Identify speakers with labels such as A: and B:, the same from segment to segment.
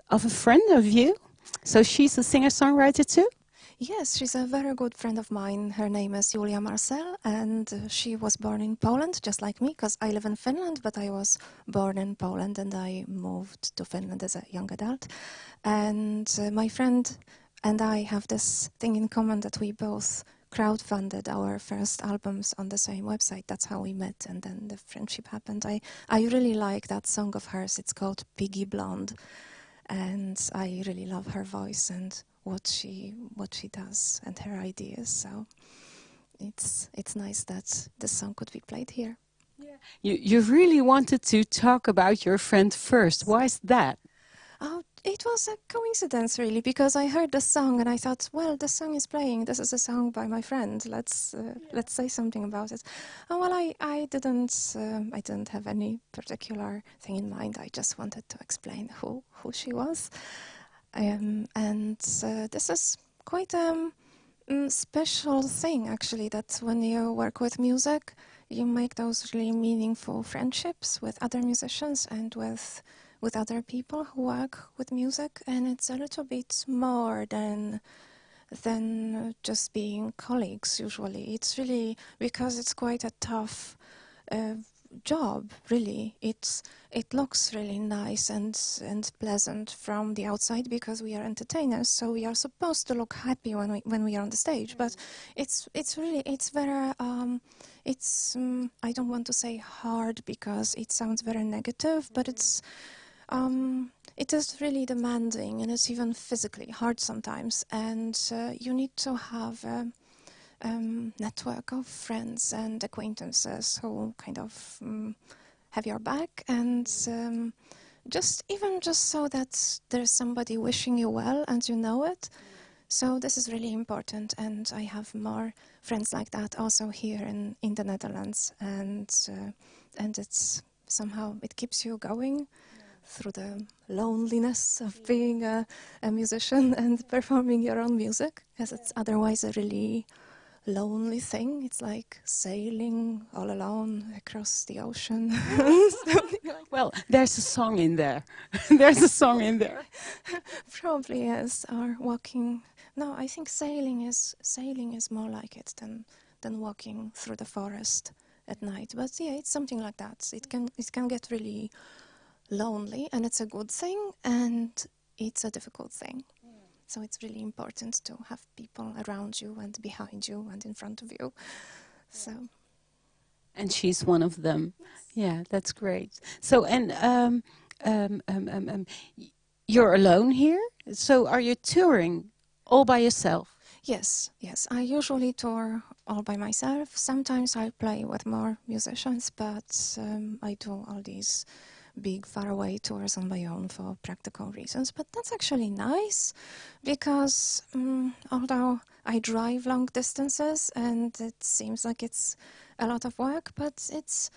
A: of a friend of you. So she's a singer-songwriter too?
B: Yes, she's a very good friend of mine. Her name is Julia Marcel, and she was born in Poland, just like me, because I live in Finland, but I was born in Poland and I moved to Finland as a young adult. And my friend and I have this thing in common that we both crowdfunded our first albums on the same website. That's how we met, and then the friendship happened. I really like that song of hers. It's called Piggy Blonde, and I really love her voice and what she does and her ideas. So it's nice that this song could be played here.
A: Yeah. You really wanted to talk about your friend first. Why is that?
B: Oh, it was a coincidence, really, because I heard the song and I thought, well, the song is playing. This is a song by my friend. Let's say something about it. Oh, well, I didn't have any particular thing in mind. I just wanted to explain who she was, and this is quite a special thing, actually. That when you work with music, you make those really meaningful friendships with other musicians and with other people who work with music, and it's a little bit more than just being colleagues. Usually, it's really because it's quite a tough job. Really, it looks really nice and pleasant from the outside because we are entertainers, so we are supposed to look happy when we are on the stage. But it's very I don't want to say hard because it sounds very negative, but it is really demanding, and it's even physically hard sometimes. And you need to have a network of friends and acquaintances who kind of have your back, and just so that there's somebody wishing you well and you know it. So this is really important, and I have more friends like that also here in the Netherlands, and it's somehow it keeps you going through the loneliness of being a musician and performing your own music, as it's otherwise a really lonely thing. It's like sailing all alone across the ocean.
A: Well, there's a song in there. There's a song in there.
B: Probably, yes. Or walking. No, I think sailing is more like it than walking through the forest at night. But yeah, it's something like that. It can get really lonely, and it's a good thing, and it's a difficult thing. So it's really important to have people around you and behind you and in front of you. So,
A: and she's one of them. Yeah, that's great. So, and you're alone here. So, are you touring all by yourself?
B: Yes. I usually tour all by myself. Sometimes I play with more musicians, but I do all these big faraway tours on my own for practical reasons. But that's actually nice because although I drive long distances and it seems like it's a lot of work, but it's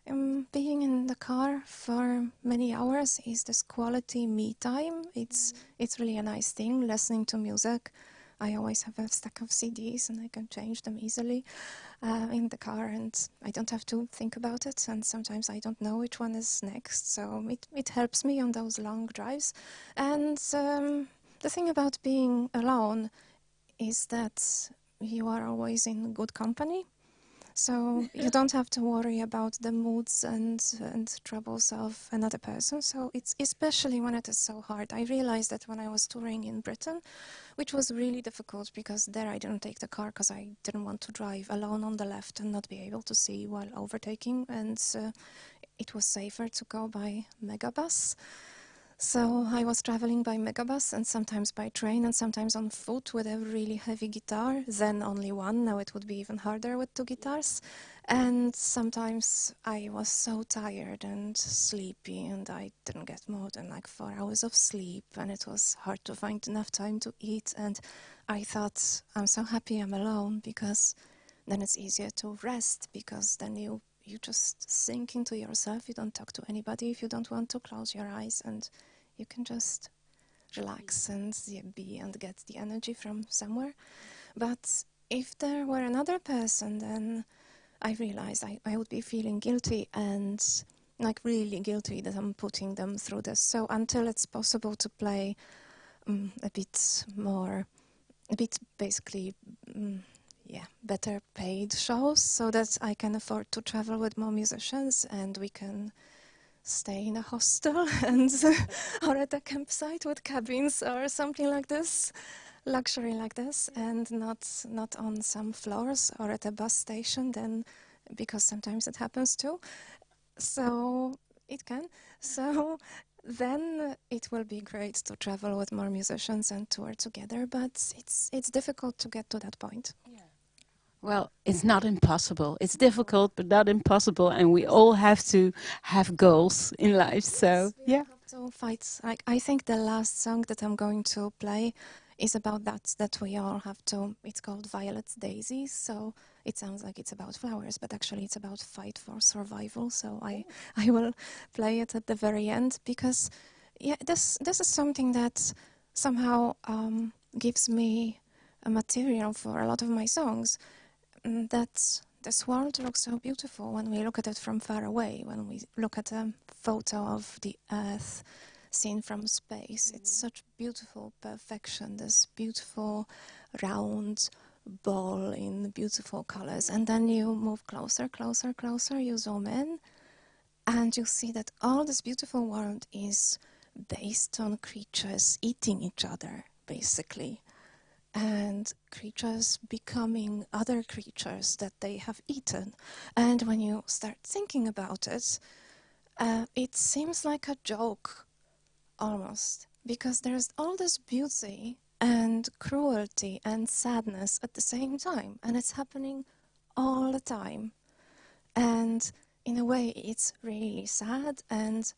B: being in the car for many hours is this quality me time. It's really a nice thing, listening to music. I always have a stack of CDs and I can change them easily in the car, and I don't have to think about it, and sometimes I don't know which one is next, so it helps me on those long drives. And the thing about being alone is that you are always in good company. So you don't have to worry about the moods and troubles of another person. So it's especially when it is so hard. I realized that when I was touring in Britain, which was really difficult because there I didn't take the car because I didn't want to drive alone on the left and not be able to see while overtaking. And it was safer to go by megabus. So I was traveling by megabus and sometimes by train and sometimes on foot with a really heavy guitar, then only one. Now it would be even harder with two guitars. And sometimes I was so tired and sleepy and I didn't get more than like 4 hours of sleep, and it was hard to find enough time to eat. And I thought, I'm so happy I'm alone because then it's easier to rest, because then you just sink into yourself. You don't talk to anybody if you don't want to. Close your eyes and you can just relax and be and get the energy from somewhere. But if there were another person, then I realized I would be feeling guilty, and like really guilty that I'm putting them through this. So until it's possible to play a bit more, a bit basically, better paid shows so that I can afford to travel with more musicians and we can stay in a hostel and or at a campsite with cabins or something like this, luxury like this, and not on some floors or at a bus station, then because sometimes it happens too. So it can. So then it will be great to travel with more musicians and tour together, but it's difficult to get to that point.
A: Well, it's not impossible. It's difficult, but not impossible. And we all have to have goals in life. So, yeah.
B: Have to fight. I think the last song that I'm going to play is about that we all have to. It's called Violet's Daisies. So it sounds like it's about flowers, but actually it's about fight for survival. So I will play it at the very end because, this is something that somehow gives me a material for a lot of my songs. That this world looks so beautiful when we look at it from far away, when we look at a photo of the Earth seen from space. It's such beautiful perfection, this beautiful round ball in beautiful colors. And then you move closer, closer, closer, you zoom in, and you see that all this beautiful world is based on creatures eating each other, basically. And creatures becoming other creatures that they have eaten. And when you start thinking about it, it seems like a joke, almost, because there's all this beauty and cruelty and sadness at the same time, and it's happening all the time. And in a way, it's really sad, and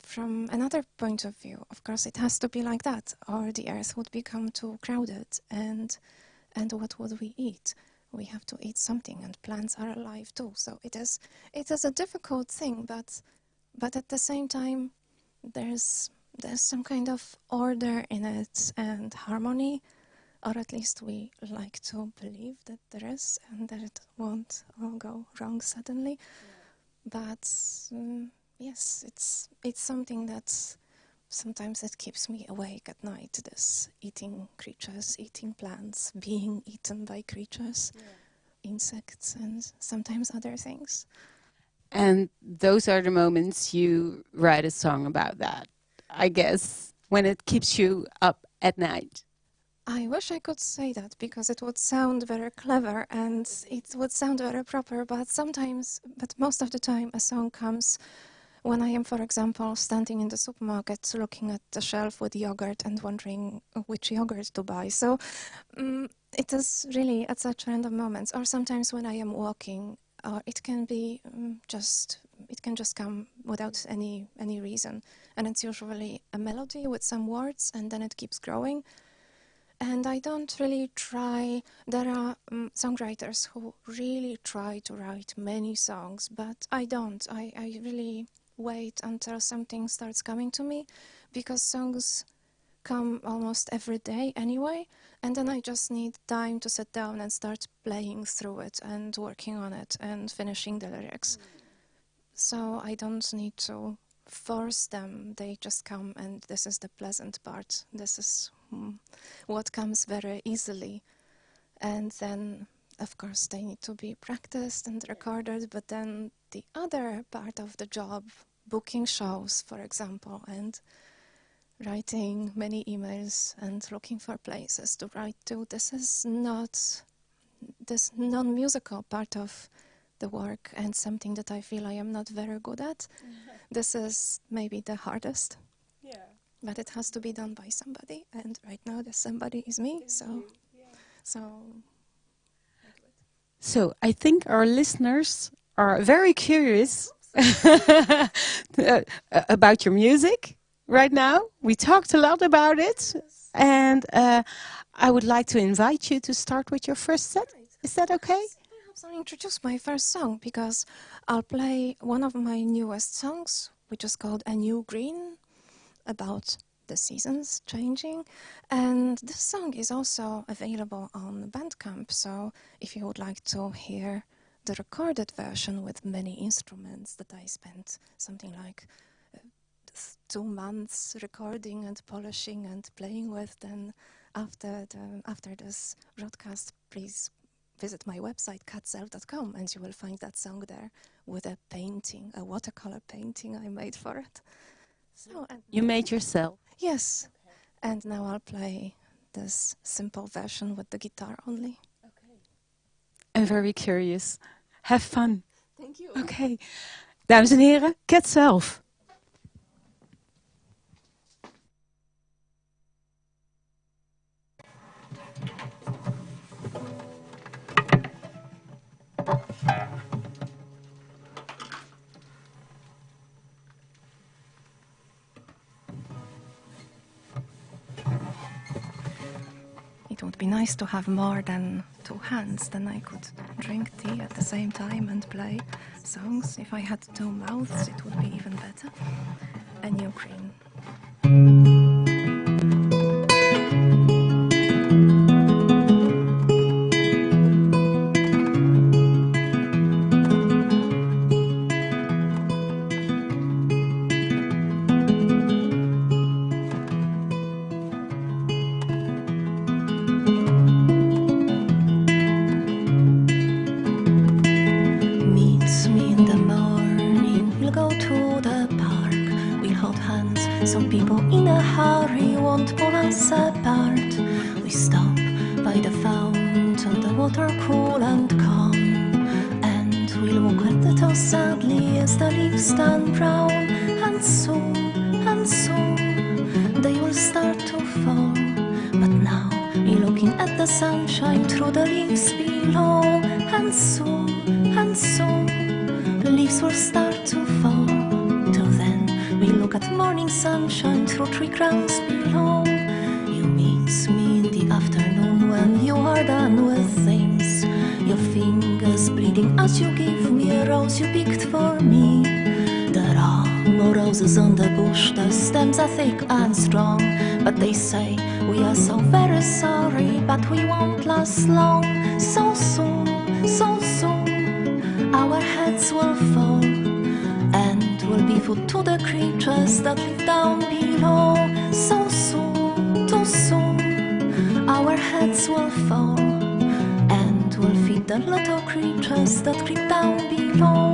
B: from another point of view, of course, it has to be like that, or the earth would become too crowded, and what would we eat? We have to eat something, and plants are alive too. So it is a difficult thing, but at the same time, there's some kind of order in it and harmony, or at least we like to believe that there is, and that it won't all go wrong suddenly. But yes, it's something that sometimes it keeps me awake at night, this eating creatures, eating plants, being eaten by creatures, insects, and sometimes other things.
A: And those are the moments you write a song about that, I guess, when it keeps you up at night.
B: I wish I could say that because it would sound very clever and it would sound very proper, but most of the time a song comes when I am, for example, standing in the supermarket looking at the shelf with yogurt and wondering which yogurt to buy. So it is really at such random moments, or sometimes when I am walking, or it can be it can just come without any reason. And it's usually a melody with some words, and then it keeps growing. And I don't really try. There are songwriters who really try to write many songs, but I don't. I really wait until something starts coming to me, because songs come almost every day anyway, and then I just need time to sit down and start playing through it and working on it and finishing the lyrics. So I don't need to force them. They just come, and this is the pleasant part. This is what comes very easily. And then, of course, they need to be practiced and recorded, but then the other part of the job, booking shows, for example, and writing many emails and looking for places to write to, this is not this non-musical part of the work, and something that I feel I am not very good at. This is maybe the hardest. But it has to be done by somebody, and right now the somebody is me.
A: So I think our listeners are very curious about your music right now. We talked a lot about it, and I would like to invite you to start with your first set. Is that okay?
B: I'll introduce my first song, because I'll play one of my newest songs, which is called A New Green, about the seasons changing. And this song is also available on Bandcamp, so if you would like to hear the recorded version with many instruments that I spent something like 2 months recording and polishing and playing with, then after this broadcast, please visit my website catself.com and you will find that song there with a painting, a watercolor painting I made for it. So, and
A: You made yourself?
B: yes. Okay. And now I'll play this simple version with the guitar only.
A: Okay. I'm very curious. Have fun.
B: Thank you.
A: Okay. Dames en heren, Catself.
B: It would be nice to have more than 2 hands, then I could drink tea at the same time and play songs. If I had 2 mouths, it would be even better. A new green. Some people in a hurry won't pull us apart. We stop by the fountain, the water cool and calm, and we'll walk a little sadly as the leaves turn brown. And soon they will start to fall. But now we're looking at the sunshine through the leaves below. And soon the leaves will start to fall. Till then we look at morning sunshine through tree crowns below. You meet me in the afternoon when you are done with things. Your fingers bleeding as you give me a rose you picked for me. There are more roses on the bush, the stems are thick and strong. But they say we are so very sorry, but we won't last long. So soon, our heads will fall, and will be food to the creatures that live down below. So soon, too soon, our heads will fall, and will feed the little creatures that creep down below.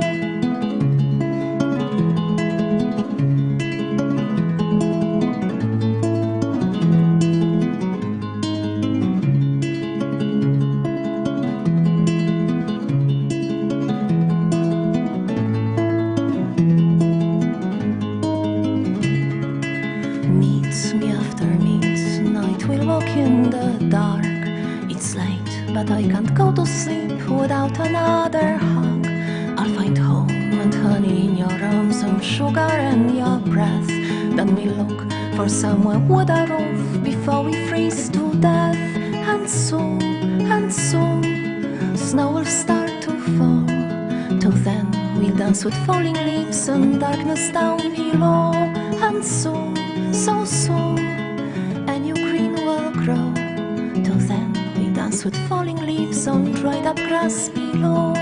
B: In the dark, it's late, but I can't go to sleep without another hug. I'll find home and honey in your arms and sugar in your breath. Then we look for somewhere with a roof before we freeze to death. And soon, snow will start to fall. Till then we'll dance with falling leaves and darkness down below. And soon, so soon, a new green will grow. Till then we dance with falling leaves on dried up grass below.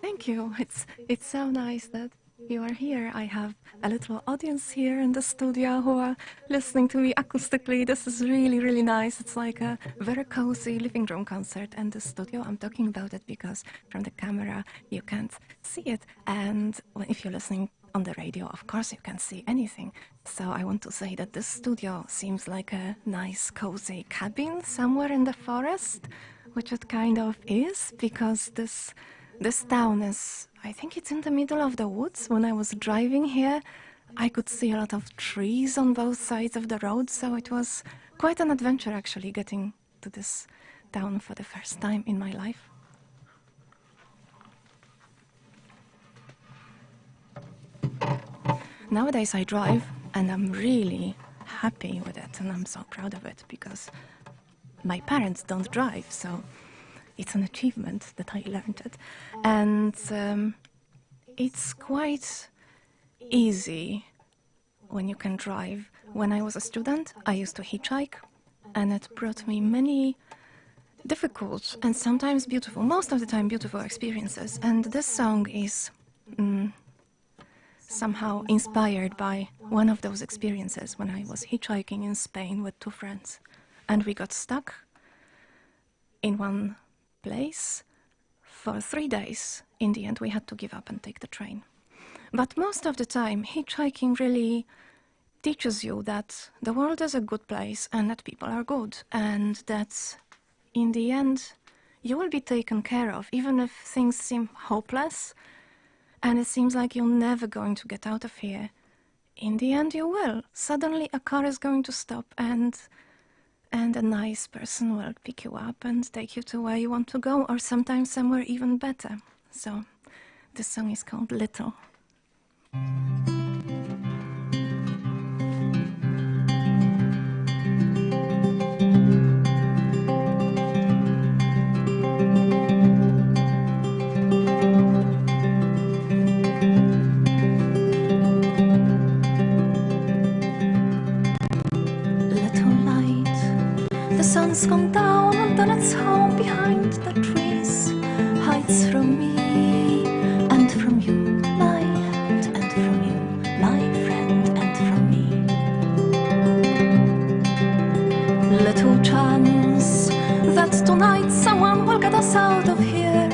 B: Thank you. It's so nice that you are here. I have a little audience here in the studio who are listening to me acoustically. This is really, really nice. It's like a very cozy living room concert in the studio. I'm talking about it because from the camera you can't see it. And if you're listening on the radio, of course, you can see anything. So I want to say that this studio seems like a nice, cozy cabin somewhere in the forest, which it kind of is, because this town is, I think it's in the middle of the woods. When I was driving here, I could see a lot of trees on both sides of the road, so it was quite an adventure actually getting to this town for the first time in my life. Nowadays I drive and I'm really happy with it, and I'm so proud of it because my parents don't drive, so it's an achievement that I learned it. And it's quite easy when you can drive. When I was a student, I used to hitchhike, and it brought me many difficult and sometimes beautiful, most of the time beautiful experiences. And this song is somehow inspired by one of those experiences when I was hitchhiking in Spain with two friends. And we got stuck in one place for 3 days. In the end, we had to give up and take the train. But most of the time, hitchhiking really teaches you that the world is a good place and that people are good, and that in the end, you will be taken care of, even if things seem hopeless and it seems like you're never going to get out of here. In the end, you will. Suddenly, a car is going to stop, and a nice person will pick you up and take you to where you want to go, or sometimes somewhere even better. So, this song is called Little. The sun's gone down and then it's home behind the trees, hides from me and from you, my hand, and from you, my friend, and from me. Little chance that tonight someone will get us out of here.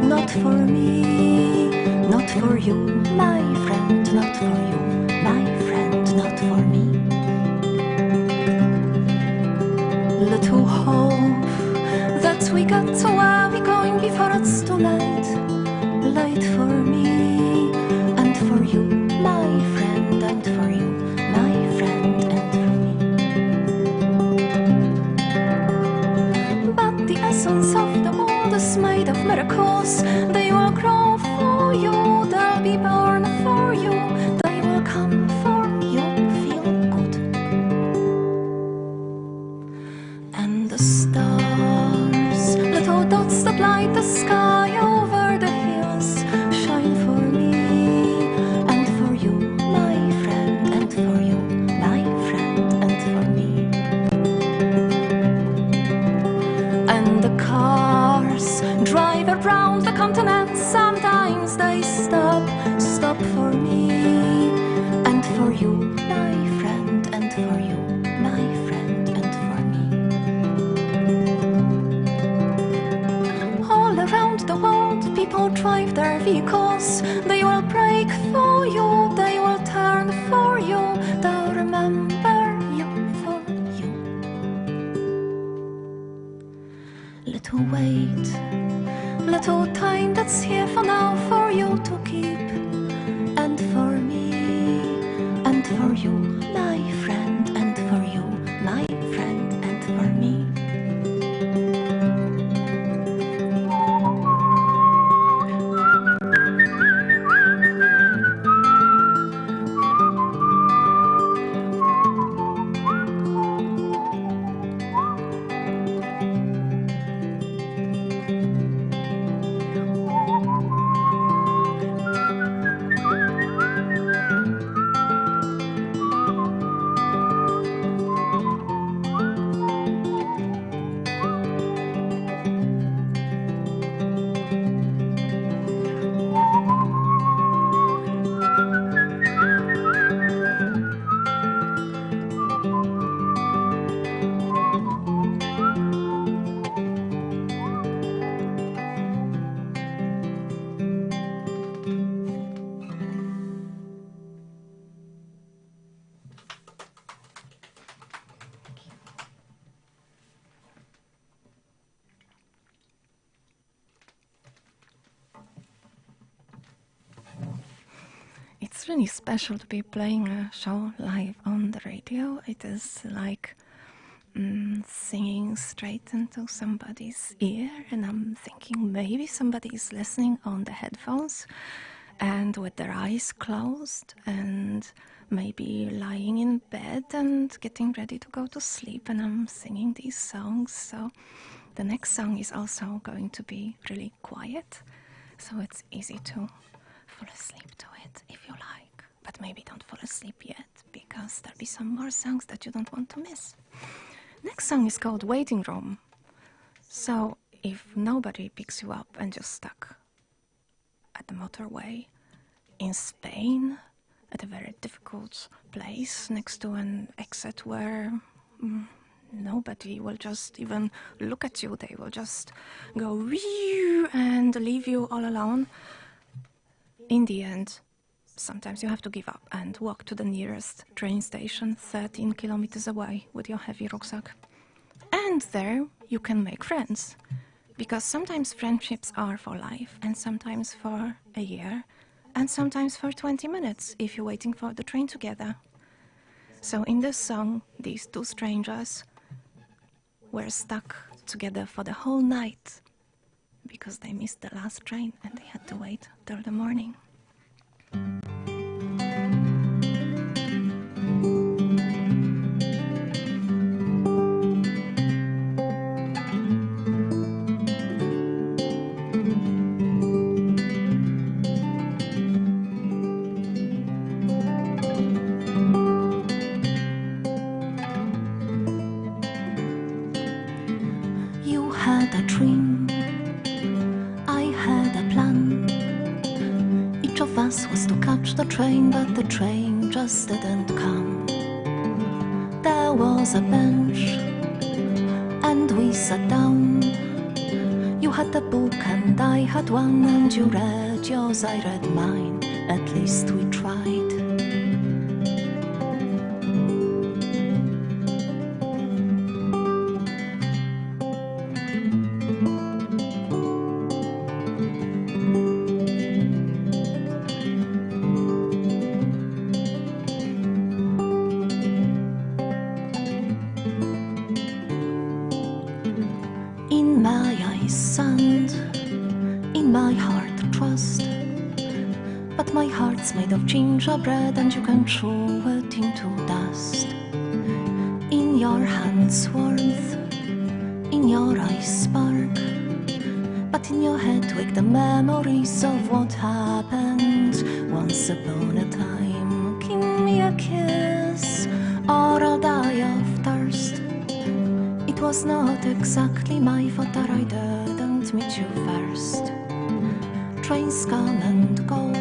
B: Not for me, not for you, my friend, not for you, my friend, not for me. Little hope that we get to where we're going before it's too late. Late for me and for you, my friend, and for you, my friend, and for me. But the essence of the world is made of miracles. They will grow for you, they'll be born for you, they will come for you, feel good. And the stars, little dots that light the sky over the hills, shine for me and for you, my friend, and for you, my friend, and for me. And the cars drive around the continent, sometimes they stop for me and for you, my friend, and for you, my friend, and for me. All around the world, people drive their vehicles. They will brake for you, they will turn for you, they'll remember you for you. Little wait, little time that's here for now for you to keep, and for me, and for you, my friend, and for you, my friend, and for me. It's really special to be playing a show live on the radio. It is like singing straight into somebody's ear, and I'm thinking maybe somebody is listening on the headphones and with their eyes closed and maybe lying in bed and getting ready to go to sleep, and I'm singing these songs. So the next song is also going to be really quiet, so it's easy to fall asleep to it if you like. But maybe don't fall asleep yet, because there'll be some more songs that you don't want to miss. Next song is called Waiting Room. So if nobody picks you up and you're stuck at the motorway in Spain, at a very difficult place next to an exit where nobody will just even look at you, they will just go whew and leave you all alone. In the end, sometimes you have to give up and walk to the nearest train station 13 kilometers away with your heavy rucksack. And there you can make friends, because sometimes friendships are for life, and sometimes for a year, and sometimes for 20 minutes if you're waiting for the train together. So in this song, these two strangers were stuck together for the whole night because they missed the last train and they had to wait till the morning.
C: You had a dream, I had a plan. Each of us was to catch the train, but the train just didn't come. There was a bench, and we sat down. You had a book and I had one, and you read yours, I read mine. At least we tried. In my eyes sand, in my heart trust. But my heart's made of gingerbread, and you can chew it into dust. In your hands warmth, in your eyes spark, but in your head wake the memories of what happened once upon a time. Give me a kiss, or I'll die of thirst. It was not exactly my fault that I didn't meet you first. Trains come and go,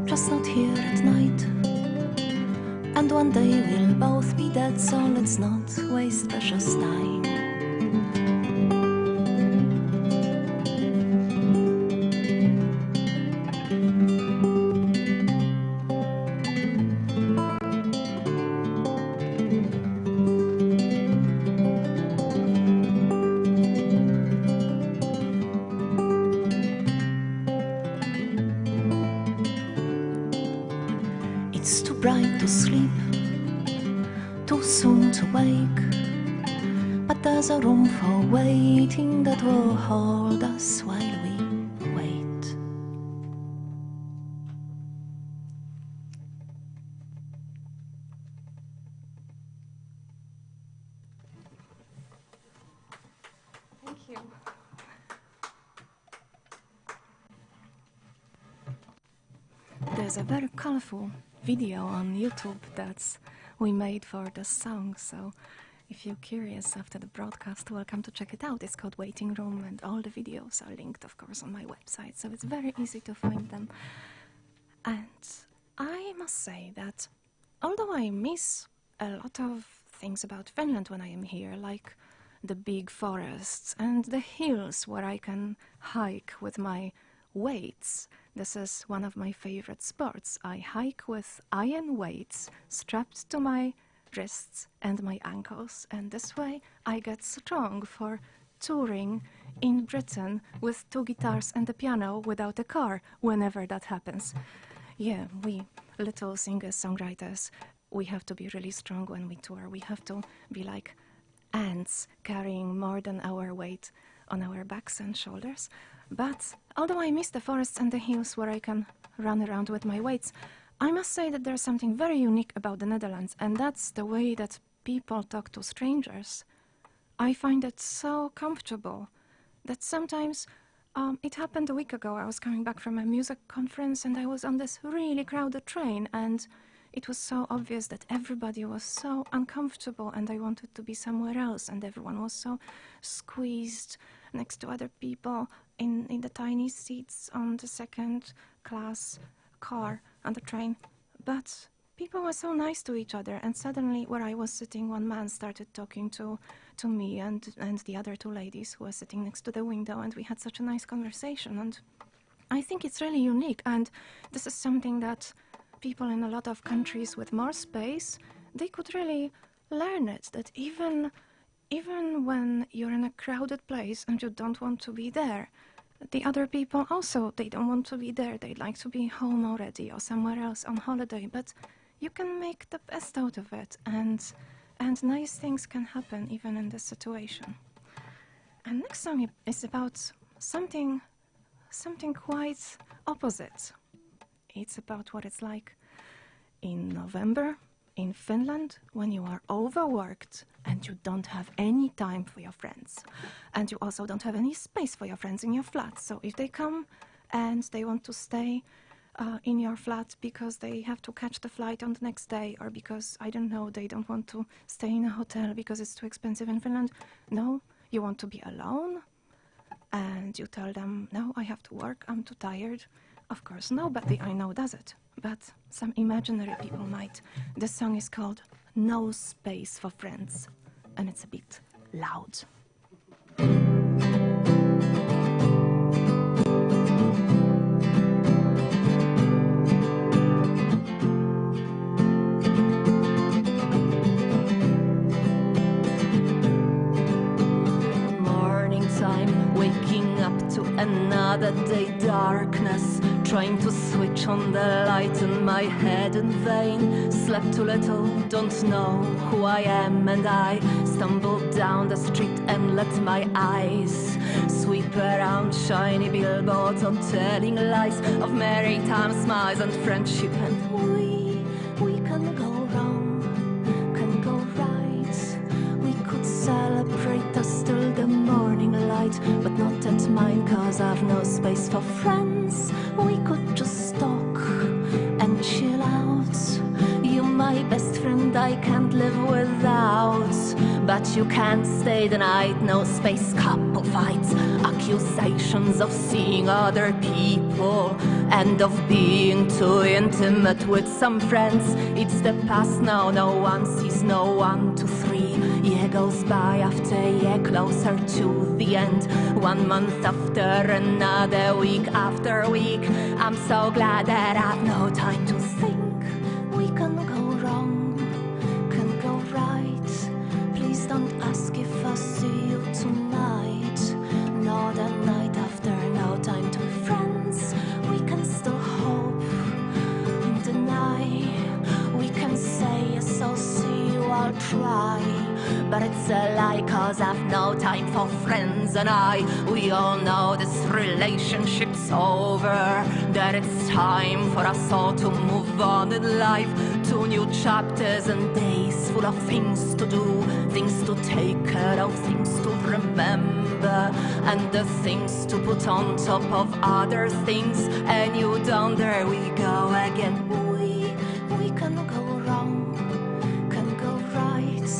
C: just not here at night. And one day we'll both be dead, so let's not waste precious time. It's too bright to sleep, too soon to wake, but there's a room for waiting that will hold us while we wait.
B: Thank you. There's a very colorful video on YouTube that we made for the song, so if you're curious after the broadcast, welcome to check it out. It's called Waiting Room, and all the videos are linked, of course, on my website, so it's very easy to find them. And I must say that although I miss a lot of things about Finland when I am here, like the big forests and the hills where I can hike with my weights. This is one of my favorite sports. I hike with iron weights strapped to my wrists and my ankles, and this way I get strong for touring in Britain with 2 guitars and a piano without a car, whenever that happens. Yeah, we little singers, songwriters, we have to be really strong when we tour. We have to be like ants carrying more than our weight on our backs and shoulders. But although I miss the forests and the hills where I can run around with my weights, I must say that there's something very unique about the Netherlands, and that's the way that people talk to strangers. I find it so comfortable that sometimes it happened a week ago. I was coming back from a music conference and I was on this really crowded train, and it was so obvious that everybody was so uncomfortable and I wanted to be somewhere else, and everyone was so squeezed next to other people in the tiny seats on the second class car on the train. But people were so nice to each other, and suddenly where I was sitting, one man started talking to me and the other two ladies who were sitting next to the window, and we had such a nice conversation. And I think it's really unique, and this is something that people in a lot of countries with more space, they could really learn it, that even when you're in a crowded place and you don't want to be there, the other people also, they don't want to be there. They'd like to be home already or somewhere else on holiday, but you can make the best out of it, and nice things can happen even in this situation. And next song is about something quite opposite. It's about what it's like in November in Finland when you are overworked and you don't have any time for your friends. And you also don't have any space for your friends in your flat. So if they come and they want to stay in your flat because they have to catch the flight on the next day, or because, I don't know, they don't want to stay in a hotel because it's too expensive in Finland. No, you want to be alone, and you tell them, no, I have to work, I'm too tired. Of course, nobody I know does it, but some imaginary people might. The song is called No Space for Friends, and it's a bit loud.
C: Another day, darkness, trying to switch on the light in my head in vain. Slept too little, don't know who I am, and I stumbled down the street and let my eyes sweep around shiny billboards on telling lies of maritime smiles and friendship. And we can go wrong, can go right. We could celebrate us till the morning light, but not at mine, 'cause I've no space for friends. We could just talk and chill out. You're my best friend, I can't live without. But you can't stay the night, no space, couple fights, accusations of seeing other people and of being too intimate with some friends. It's the past now, no one sees no 1, 2, 3. Year goes by after year, closer to the end. 1 month after another, week after week. I'm so glad that I've no time to think. We can go wrong, can go right. Please don't ask if I see you tonight. No, the night after, no time to be friends. We can still hope and deny. We can say yes, I'll see you, I'll try. But it's a lie, 'cause I've no time for friends. And we all know this relationship's over, that it's time for us all to move on in life, to new chapters and days full of things to do, things to take care of, things to remember, and the things to put on top of other things. And you down there, we go again. We can go wrong, can go right.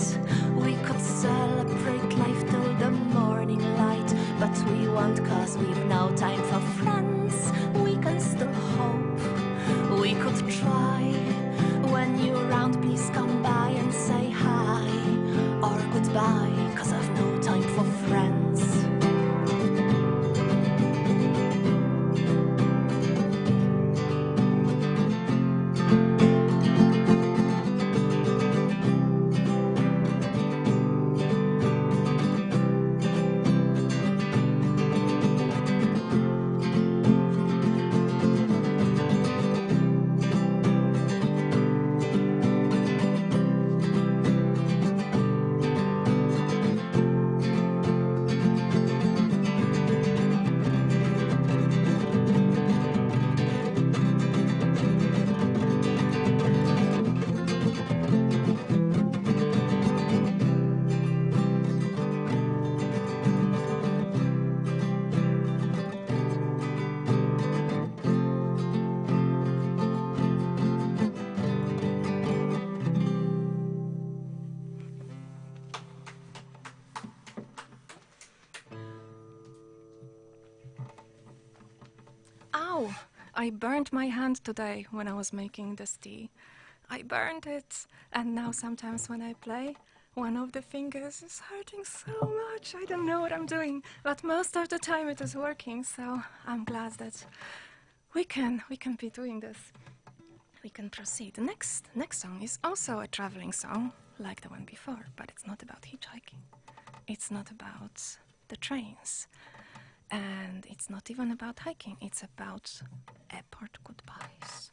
C: We could celebrate life till the morning light, but we won't, 'cause we've no time for friends. We can still hope, we could try. When you're around, please come by and say hi or goodbye, 'cause I've no time for friends.
B: Oh, I burned my hand today when I was making this tea. I burned it, and now sometimes when I play, one of the fingers is hurting so much. I don't know what I'm doing, but most of the time it is working, so I'm glad that we can be doing this. We can proceed. The next song is also a traveling song, like the one before, but it's not about hitchhiking. It's not about the trains. And it's not even about hiking. It's about airport goodbyes.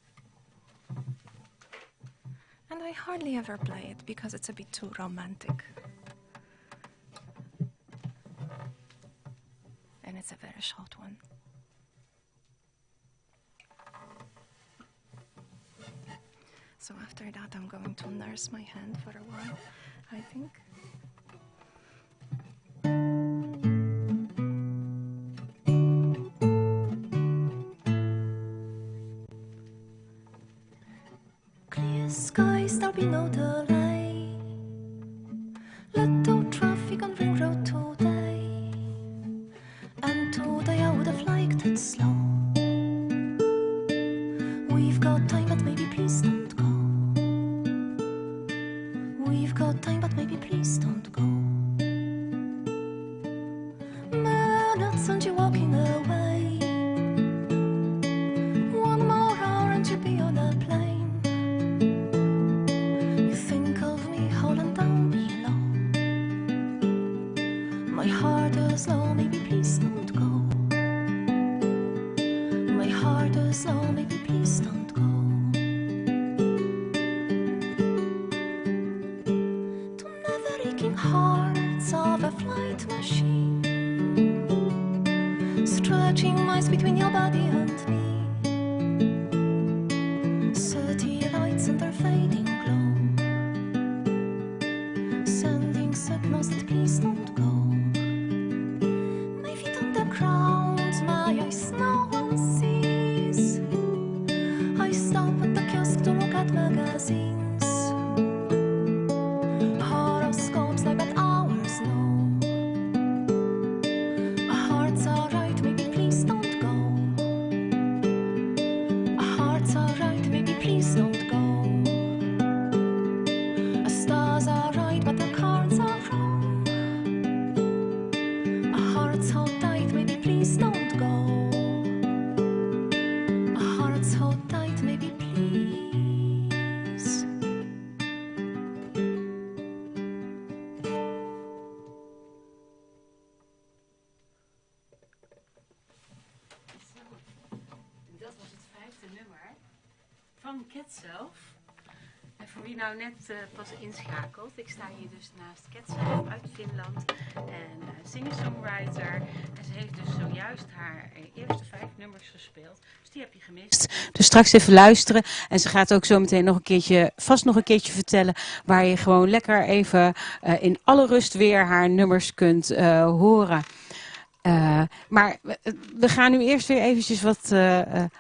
B: And I hardly ever play it because it's a bit too romantic. And it's a very short one. So after that, I'm going to nurse my hand for a while, I think.
C: Clear skies, there'll be no delay. Little traffic on Ring Road today. And today I would have liked it slow. We've got time, but maybe please don't go. We've got time, but maybe please don't go. Minutes and you're walking away. One more hour and you'll be on a plane. You think of me holding down below. My heart is low, maybe please don't go. My heart is low, maybe please don't go. To never aching hearts of a flight machine, stretching miles between your body and me. City lights and their fading glow, sending signals that please don't go. My feet on the ground, my eyes no one sees. I stop at the kiosk to look at magazines. Horoscopes like bad hours, no. Our hearts are right, maybe please don't go. Our hearts are right, maybe please don't go. Our stars are right, but the cards are wrong. Our hearts hold tight, maybe please don't go. Our hearts hold tight, maybe please.
A: Dat was het 5e nummer van Catself. En voor wie nou net pas inschakelt, ik sta hier dus naast Catself uit Finland en singer-songwriter. En ze heeft dus zojuist haar eerste 5 nummers gespeeld. Dus die heb je gemist. Dus straks even luisteren. En ze gaat ook zo meteen nog een keertje, vast nog een keertje vertellen waar je gewoon lekker even in alle rust weer haar nummers kunt horen. Maar we gaan nu eerst weer eventjes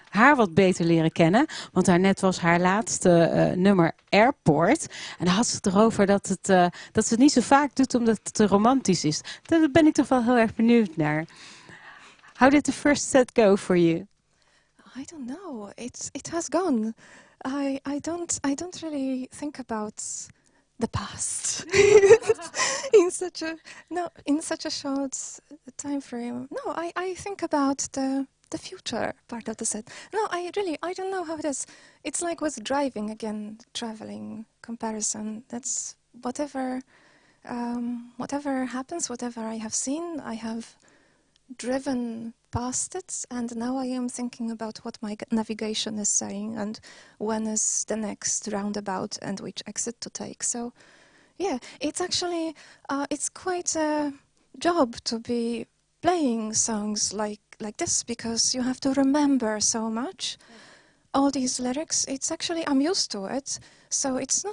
A: haar wat beter leren kennen. Want daarnet was haar laatste nummer Airport. En daar had ze het erover dat ze het niet zo vaak doet omdat het te romantisch is. Daar ben ik toch wel heel erg benieuwd naar. How did the first set go for you?
B: I don't know. It has gone. I don't really think about the past in such a short time frame. No, I think about the future part of the set. No, I don't know how it is. It's like with driving again, traveling comparison. That's whatever happens, whatever I have seen, I have driven past it, and now I am thinking about what my navigation is saying and when is the next roundabout and which exit to take. So yeah, it's actually it's quite a job to be playing songs like this, because you have to remember so much. All these lyrics, it's actually, I'm used to it, so it's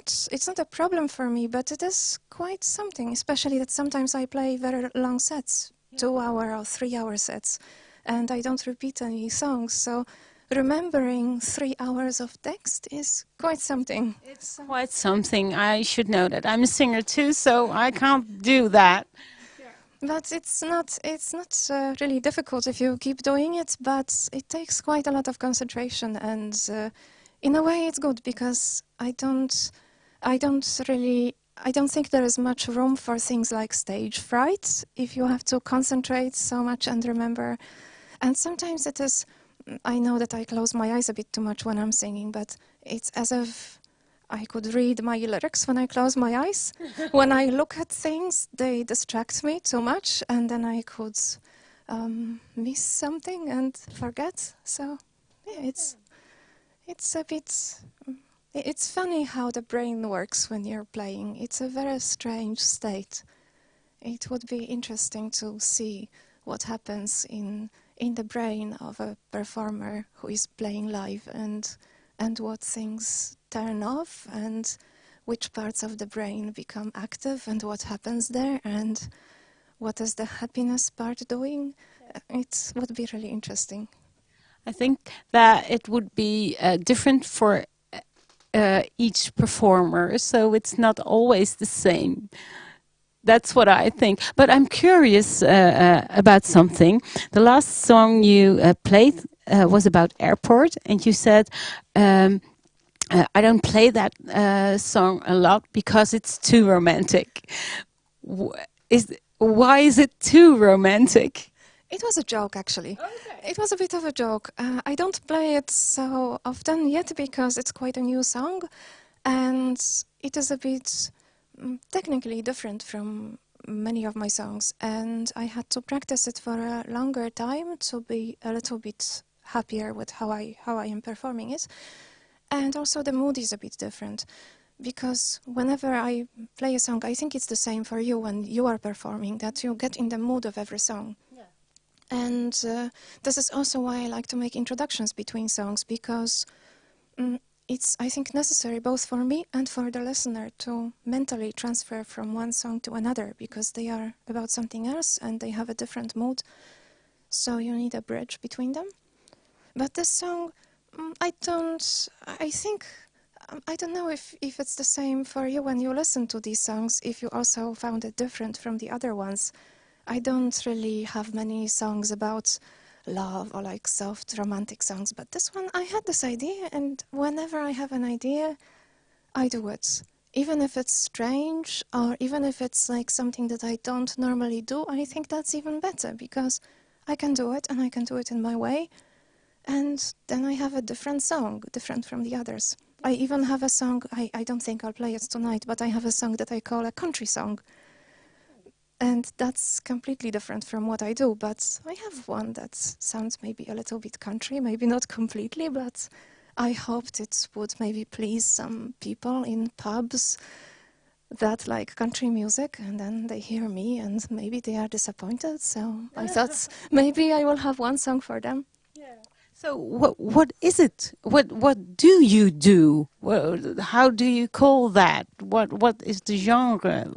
B: not a problem for me, but it is quite something, especially that sometimes I play very long sets, 2-hour or 3-hour sets, and I don't repeat any songs, so remembering 3 hours of text is quite something.
A: It's quite something. I should know that. I'm a singer too, so I can't do that.
B: But it's not really difficult if you keep doing it, but it takes quite a lot of concentration, and in a way it's good because I don't think there is much room for things like stage fright if you have to concentrate so much and remember. And sometimes it is, I know that I close my eyes a bit too much when I'm singing, but it's as if I could read my lyrics when I close my eyes. When I look at things, they distract me too much, and then I could miss something and forget. So, yeah, it's a bit. It's funny how the brain works when you're playing. It's a very strange state. It would be interesting to see what happens in the brain of a performer who is playing live, and what things turn off, and which parts of the brain become active, and what happens there, and what is the happiness part doing. It would be really interesting.
D: I think that it would be different for each performer, so it's not always the same. That's what I think. But I'm curious about something. The last song you played was about airport, and you said, I don't play that song a lot because it's too romantic. Why is it too romantic?
B: It was a joke, actually. Okay. It was a bit of a joke. I don't play it so often yet because it's quite a new song, and it is a bit technically different from many of my songs, and I had to practice it for a longer time to be a little bit happier with how I am performing it. And also the mood is a bit different, because whenever I play a song, I think it's the same for you when you are performing, that you get in the mood of every song. Yeah. And this is also why I like to make introductions between songs, because it's, I think, necessary both for me and for the listener to mentally transfer from one song to another, because they are about something else and they have a different mood. So you need a bridge between them. But this song, I don't know if it's the same for you when you listen to these songs, if you also found it different from the other ones. I don't really have many songs about love or like soft romantic songs, but this one, I had this idea, and whenever I have an idea, I do it. Even if it's strange, or even if it's like something that I don't normally do, I think that's even better, because I can do it, and I can do it in my way. And then I have a different song, different from the others. I even have a song, I don't think I'll play it tonight, but I have a song that I call a country song. And that's completely different from what I do, but I have one that sounds maybe a little bit country, maybe not completely, but I hoped it would maybe please some people in pubs that like country music, and then they hear me and maybe they are disappointed. So I thought maybe I will have one song for them.
D: So what is it? What do you do? How do you call that? What is the genre?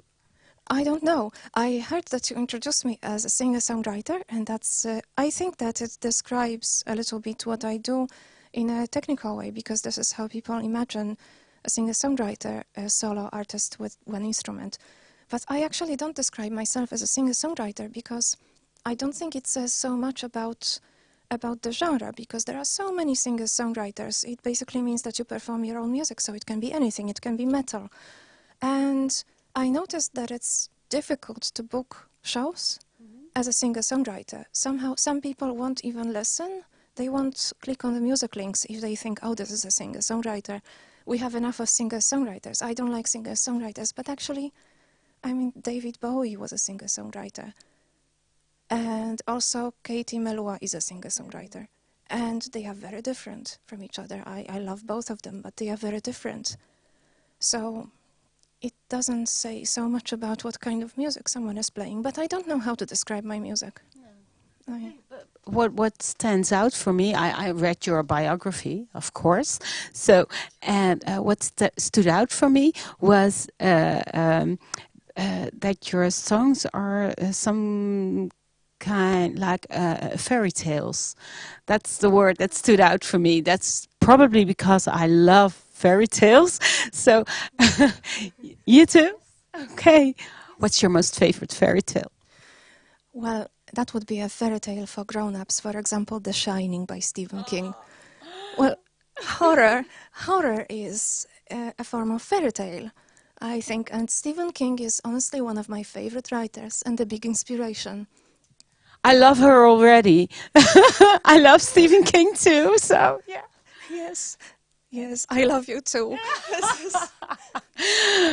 B: I don't know. I heard that you introduced me as a singer-songwriter, and that's. I think that it describes a little bit what I do in a technical way, because this is how people imagine a singer-songwriter, a solo artist with one instrument. But I actually don't describe myself as a singer-songwriter, because I don't think it says so much about the genre, because there are so many singer-songwriters. It basically means that you perform your own music, so it can be anything. It can be metal. And I noticed that it's difficult to book shows as a singer-songwriter. Somehow, some people won't even listen. They won't click on the music links if they think, oh, this is a singer-songwriter. We have enough of singer-songwriters. I don't like singer-songwriters, but actually, I mean, David Bowie was a singer-songwriter. And also, Katie Melua is a singer-songwriter. And they are very different from each other. I love both of them, but they are very different. So it doesn't say so much about what kind of music someone is playing, but I don't know how to describe my music. Yeah.
D: What stands out for me, I read your biography, of course. So, and what stood out for me was that your songs are some kind like fairy tales. That's the word that stood out for me. That's probably because I love fairy tales. So, you too? Okay. What's your most favorite fairy tale?
B: Well, that would be a fairy tale for grown-ups. For example, The Shining by Stephen King. Well, horror is a form of fairy tale, I think, and Stephen King is honestly one of my favorite writers and a big inspiration.
D: I love her already. I love Stephen King too, so yeah.
B: Yes, I love you too. This is a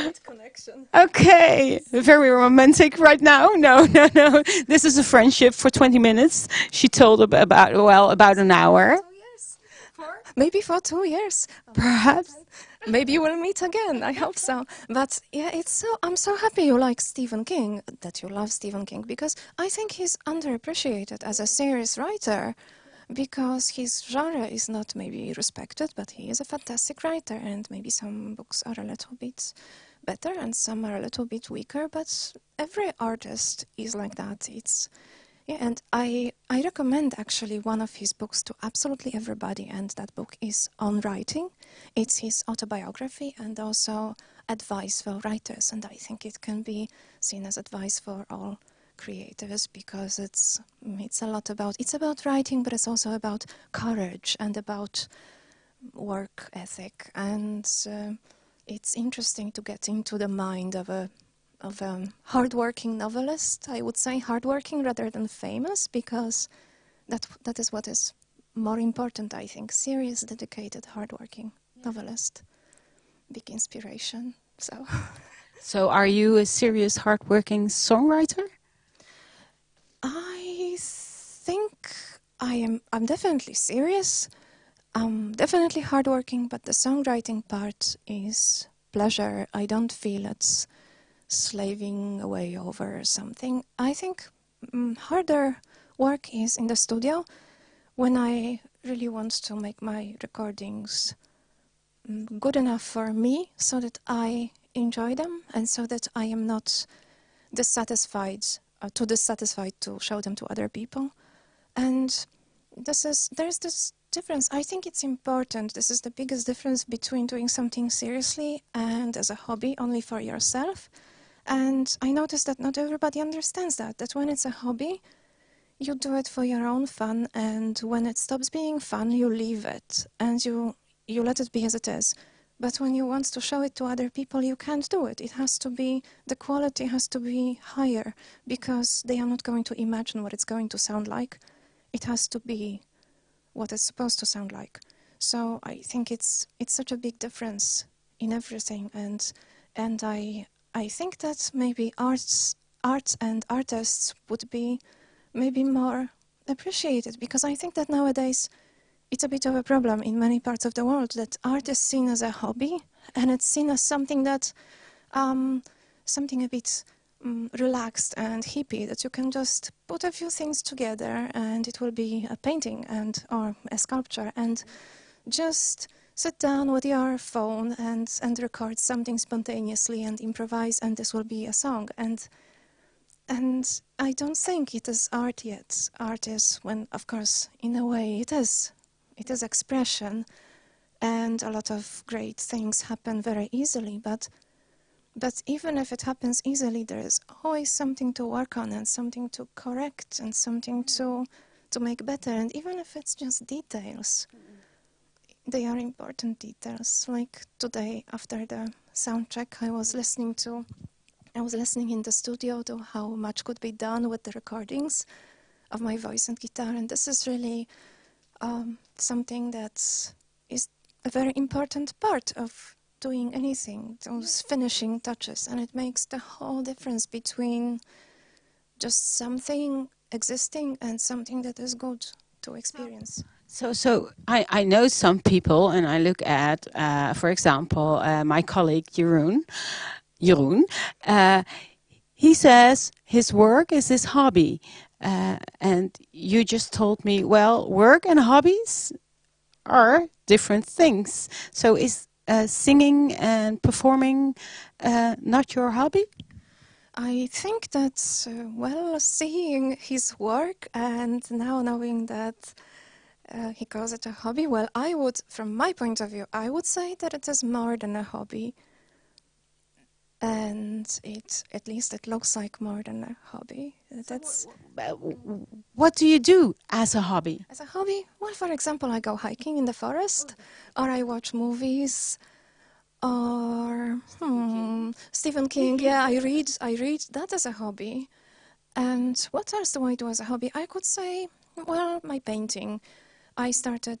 B: great connection.
D: Okay, very romantic right now. No. This is a friendship for 20 minutes. She told about an hour.
B: 2 years? Maybe for 2 years.
D: Perhaps.
B: Maybe we'll meet again. I hope so. But yeah, I'm so happy you like Stephen King, that you love Stephen King, because I think he's underappreciated as a serious writer, because his genre is not maybe respected, but he is a fantastic writer, and maybe some books are a little bit better and some are a little bit weaker, but every artist is like that. Yeah, and I recommend actually one of his books to absolutely everybody, and that book is on writing. It's his autobiography and also advice for writers, and I think it can be seen as advice for all creatives, because it's about writing, but it's also about courage and about work ethic, and it's interesting to get into the mind of a hardworking novelist. I would say hardworking rather than famous, because that is what is more important, I think. Serious, dedicated, hardworking novelist. Big inspiration.
D: So are you a serious, hardworking songwriter?
B: I think I'm definitely serious. I'm definitely hardworking, but the songwriting part is pleasure. I don't feel it's slaving away over something. I think harder work is in the studio, when I really want to make my recordings good enough for me, so that I enjoy them and so that I am not dissatisfied to show them to other people. And there's this difference. I think it's important. This is the biggest difference between doing something seriously and as a hobby only for yourself. And I noticed that not everybody understands that when it's a hobby, you do it for your own fun, and when it stops being fun, you leave it and you let it be as it is. But when you want to show it to other people, you can't do it. The quality has to be higher, because they are not going to imagine what it's going to sound like. It has to be what it's supposed to sound like. So I think it's such a big difference in everything, and I think that maybe art and artists would be maybe more appreciated, because I think that nowadays it's a bit of a problem in many parts of the world that art is seen as a hobby, and it's seen as something that something a bit relaxed and hippie, that you can just put a few things together and it will be a painting or a sculpture, and just sit down with your phone and record something spontaneously and improvise, and this will be a song. And I don't think it is art yet. Art is when, of course, in a way it is expression, and a lot of great things happen very easily, but even if it happens easily, there is always something to work on and something to correct and something to make better. And even if it's just details, they are important details. Like today, after the sound check, I was listening in the studio to how much could be done with the recordings of my voice and guitar, and this is really something that is a very important part of doing anything, those finishing touches, and it makes the whole difference between just something existing and something that is good to experience.
D: So I know some people, and I look at, for example, my colleague Jeroen. He says his work is his hobby. And you just told me, well, work and hobbies are different things. So is singing and performing not your hobby?
B: I think that, seeing his work and now knowing that he calls it a hobby, well, from my point of view, I would say that it is more than a hobby. And at least it looks like more than a hobby. That's
D: What do you do as a hobby?
B: as a hobby. Well, for example, I go hiking in the forest, or I watch movies, or Stephen King. Yeah, I read. That as a hobby. And what else do I do as a hobby? I could say, well, my painting. I started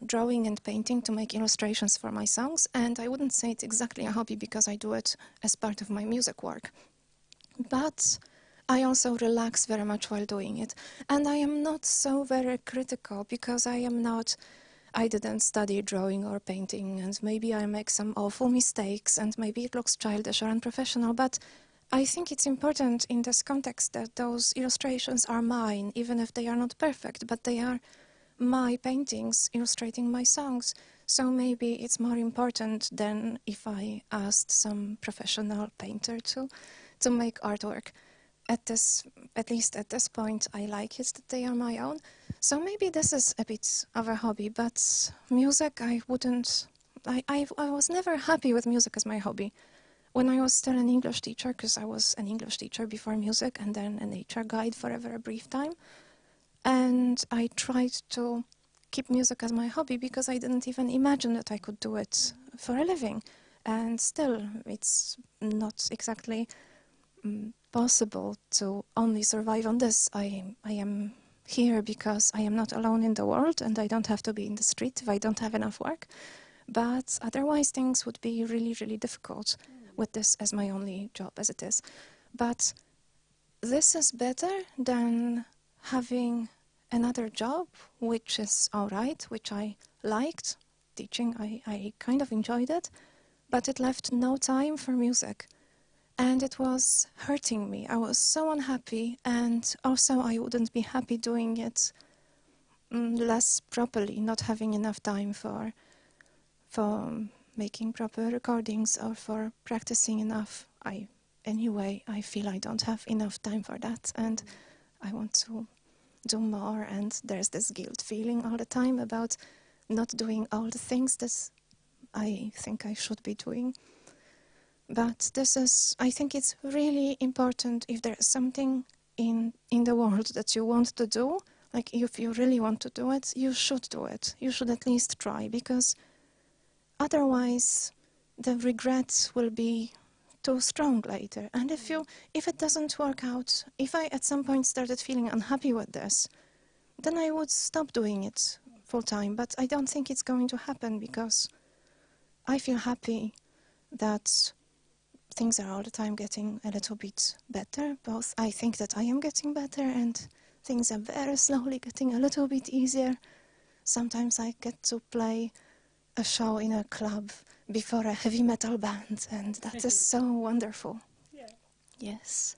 B: drawing and painting to make illustrations for my songs, and I wouldn't say it's exactly a hobby because I do it as part of my music work. But I also relax very much while doing it. And I am not so very critical because I didn't study drawing or painting, and maybe I make some awful mistakes, and maybe it looks childish or unprofessional, but I think it's important in this context that those illustrations are mine, even if they are not perfect, but they are my paintings illustrating my songs. So maybe it's more important than if I asked some professional painter to make artwork. At least at this point, I like it that they are my own. So maybe this is a bit of a hobby, but music, I was never happy with music as my hobby. When I was still an English teacher, because I was an English teacher before music and then a nature guide for a very brief time, and I tried to keep music as my hobby because I didn't even imagine that I could do it for a living. And still, it's not exactly possible to only survive on this. I am here because I am not alone in the world, and I don't have to be in the street if I don't have enough work. But otherwise, things would be really, really difficult with this as my only job as it is. But this is better than having another job, which is all right, which I liked. Teaching, I kind of enjoyed it, but it left no time for music. And it was hurting me. I was so unhappy, and also I wouldn't be happy doing it less properly, not having enough time for making proper recordings or for practicing enough. Anyway, I feel I don't have enough time for that, and I want to do more, and there's this guilt feeling all the time about not doing all the things that I think I should be doing. But I think it's really important, if there's something in the world that you want to do, like if you really want to do it, you should do it. You should at least try, because otherwise the regret will be too strong later. And if it doesn't work out, if I at some point started feeling unhappy with this, then I would stop doing it full time. But I don't think it's going to happen, because I feel happy that things are all the time getting a little bit better. Both I think that I am getting better, and things are very slowly getting a little bit easier. Sometimes I get to play a show in a club before a heavy metal band, and that is so wonderful. Yeah. Yes.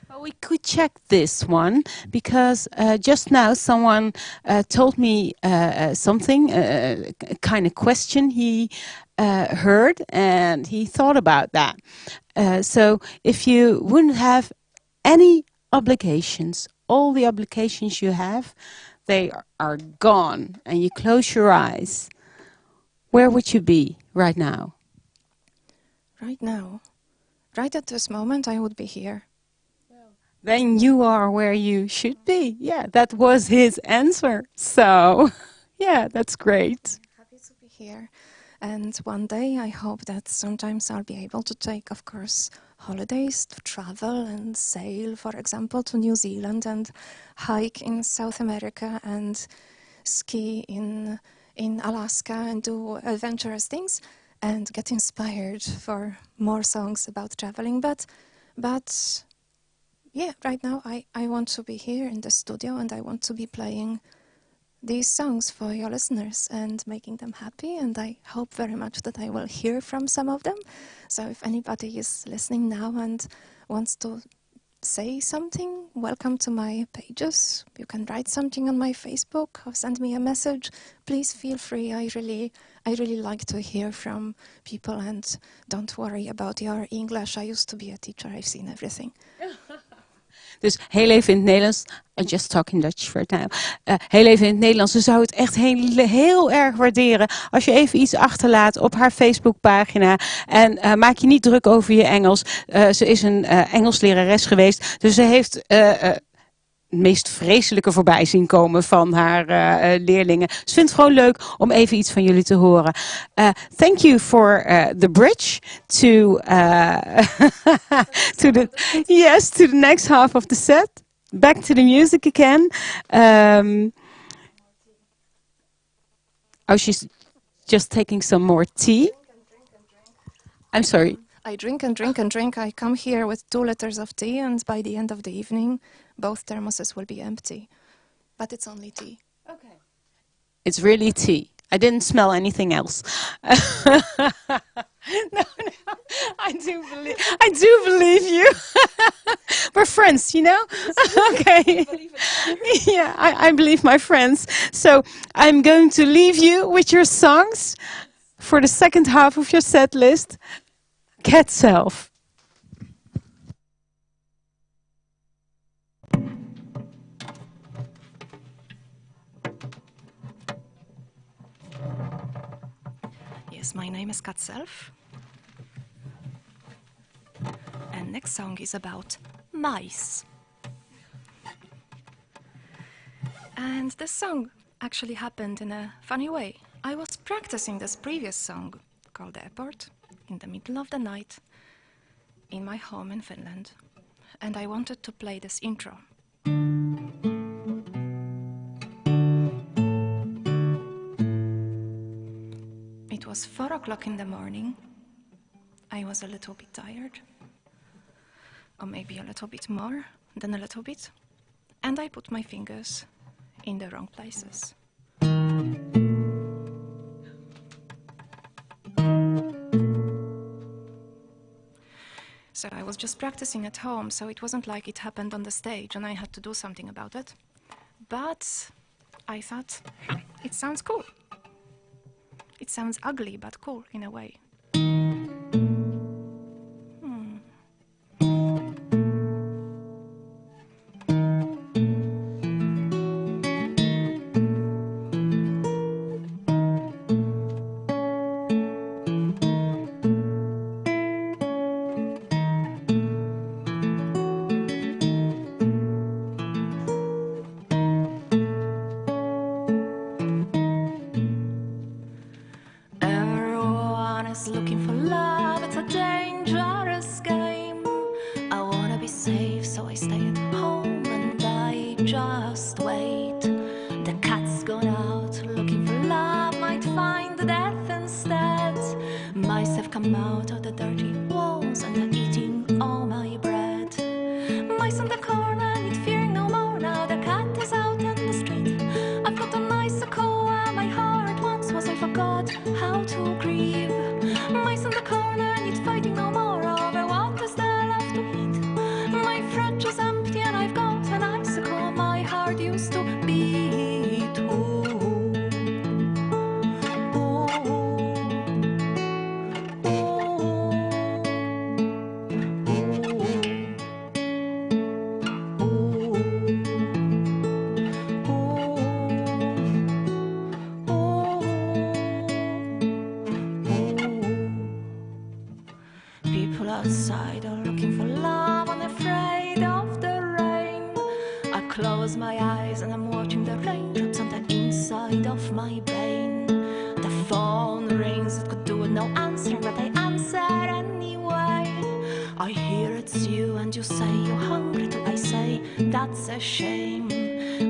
D: Well, we could check this one, because just now someone told me something, a kind of question he heard, and he thought about that. So if you wouldn't have any obligations, all the obligations you have, they are gone, and you close your eyes, where would you be right now?
B: Right now, right at this moment, I would be here.
D: Then you are where you should be. Yeah, that was his answer. So, yeah, that's great.
B: I'm happy to be here. And one day I hope that sometimes I'll be able to take, of course, holidays to travel and sail, for example, to New Zealand, and hike in South America, and ski in Alaska, and do adventurous things, and get inspired for more songs about traveling. But yeah, right now I want to be here in the studio, and I want to be playing these songs for your listeners and making them happy, and I hope very much that I will hear from some of them. So if anybody is listening now and wants to say something, welcome to my pages. You can write something on my Facebook or send me a message. Please feel free. I really like to hear from people, and don't worry about your English. I used to be a teacher. I've seen everything.
D: Dus heel even in het Nederlands. I just talk in Dutch for now. Heel even in het Nederlands. Ze zou het echt heel erg waarderen als je even iets achterlaat op haar Facebookpagina. En maak je niet druk over je Engels. Ze is een Engelslerares geweest. Dus ze heeft het meest vreselijke voorbij zien komen van haar leerlingen. Dus ik vind het gewoon leuk om even iets van jullie te horen. Thank you for the bridge to to the next half of the set. Back to the music again. She's just taking some more tea. I'm sorry.
B: I drink and drink and drink. I come here with 2 liters of tea, and by the end of the evening, both thermoses will be empty. But it's only tea.
D: Okay. It's really tea. I didn't smell anything else. No, I do believe you. We're friends, you know? Okay. Yeah, I believe my friends. So I'm going to leave you with your songs for the second half of your set list. Catself.
B: Yes, my name is Catself. And next song is about mice. And this song actually happened in a funny way. I was practicing this previous song called Airport in the middle of the night in my home in Finland. And I wanted to play this intro. It was 4 o'clock in the morning. I was a little bit tired, or maybe a little bit more than a little bit, and I put my fingers in the wrong places. So I was just practicing at home, so it wasn't like it happened on the stage and I had to do something about it. But I thought, it sounds cool. It sounds ugly, but cool in a way. Outside are looking for love and afraid of the rain. I close my eyes and I'm watching the raindrops on the inside of my brain. The phone rings, it could do with no answering, but I answer anyway. I hear it's you and you say you're hungry too. I say that's a shame.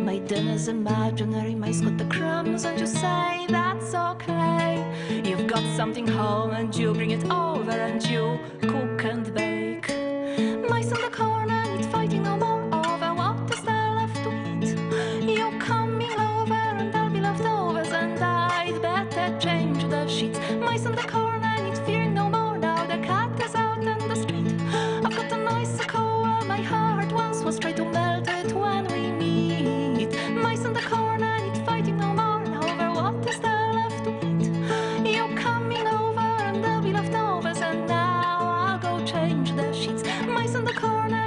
B: My dinner's imaginary, mice got the crumbs and you say that's okay. You've got something home and you bring it over and you cook and bake. Mice in the corner need fighting no more over what is there left to eat. You're coming over and I'll be leftovers and I'd better change the sheets. Mice in the corner need fearing no more now the cat is out in the street. I've got an icicle where my heart once was, try to melt it when we meet. Mice in the corner need fighting no more over what is there left to eat. You're coming over and there'll be leftovers and now I'll go change the sheets. Mice in the corner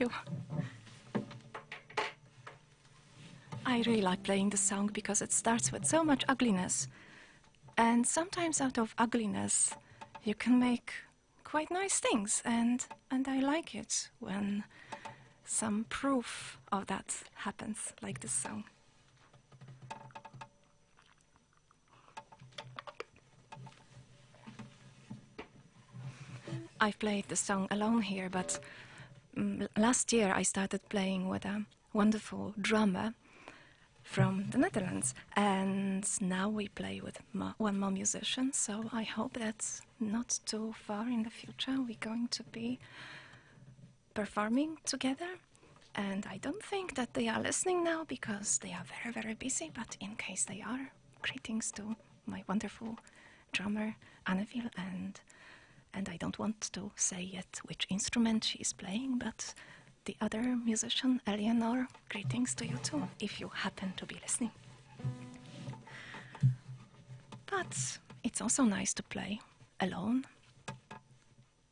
B: you. I really like playing the song because it starts with so much ugliness. And sometimes out of ugliness, you can make quite nice things. And I like it when some proof of that happens, like this song. I've played the song alone here, but last year I started playing with a wonderful drummer from the Netherlands, and now we play with one more musician, so I hope that not too far in the future we're going to be performing together. And I don't think that they are listening now because they are very, very busy, but in case they are, greetings to my wonderful drummer Anneville, and I don't want to say yet which instrument she is playing, but the other musician, Eleanor, greetings to you too, if you happen to be listening. But it's also nice to play alone,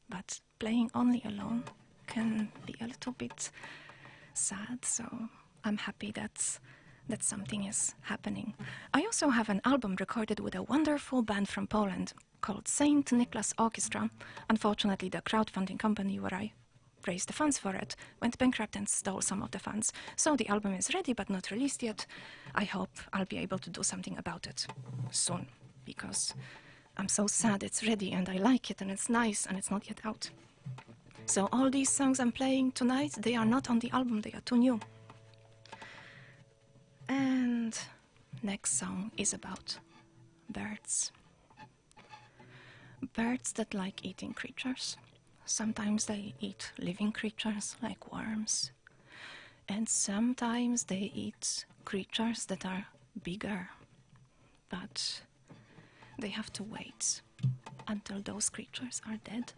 B: but playing only alone can be a little bit sad, so I'm happy that something is happening. I also have an album recorded with a wonderful band from Poland called St. Nicholas Orchestra. Unfortunately, the crowdfunding company where I raised the funds for it went bankrupt and stole some of the funds. So the album is ready but not released yet. I hope I'll be able to do something about it soon, because I'm so sad it's ready and I like it and it's nice and it's not yet out. So all these songs I'm playing tonight, they are not on the album, they are too new. And next song is about birds. Birds that like eating creatures. Sometimes they eat living creatures like worms. And sometimes they eat creatures that are bigger. But they have to wait until those creatures are dead.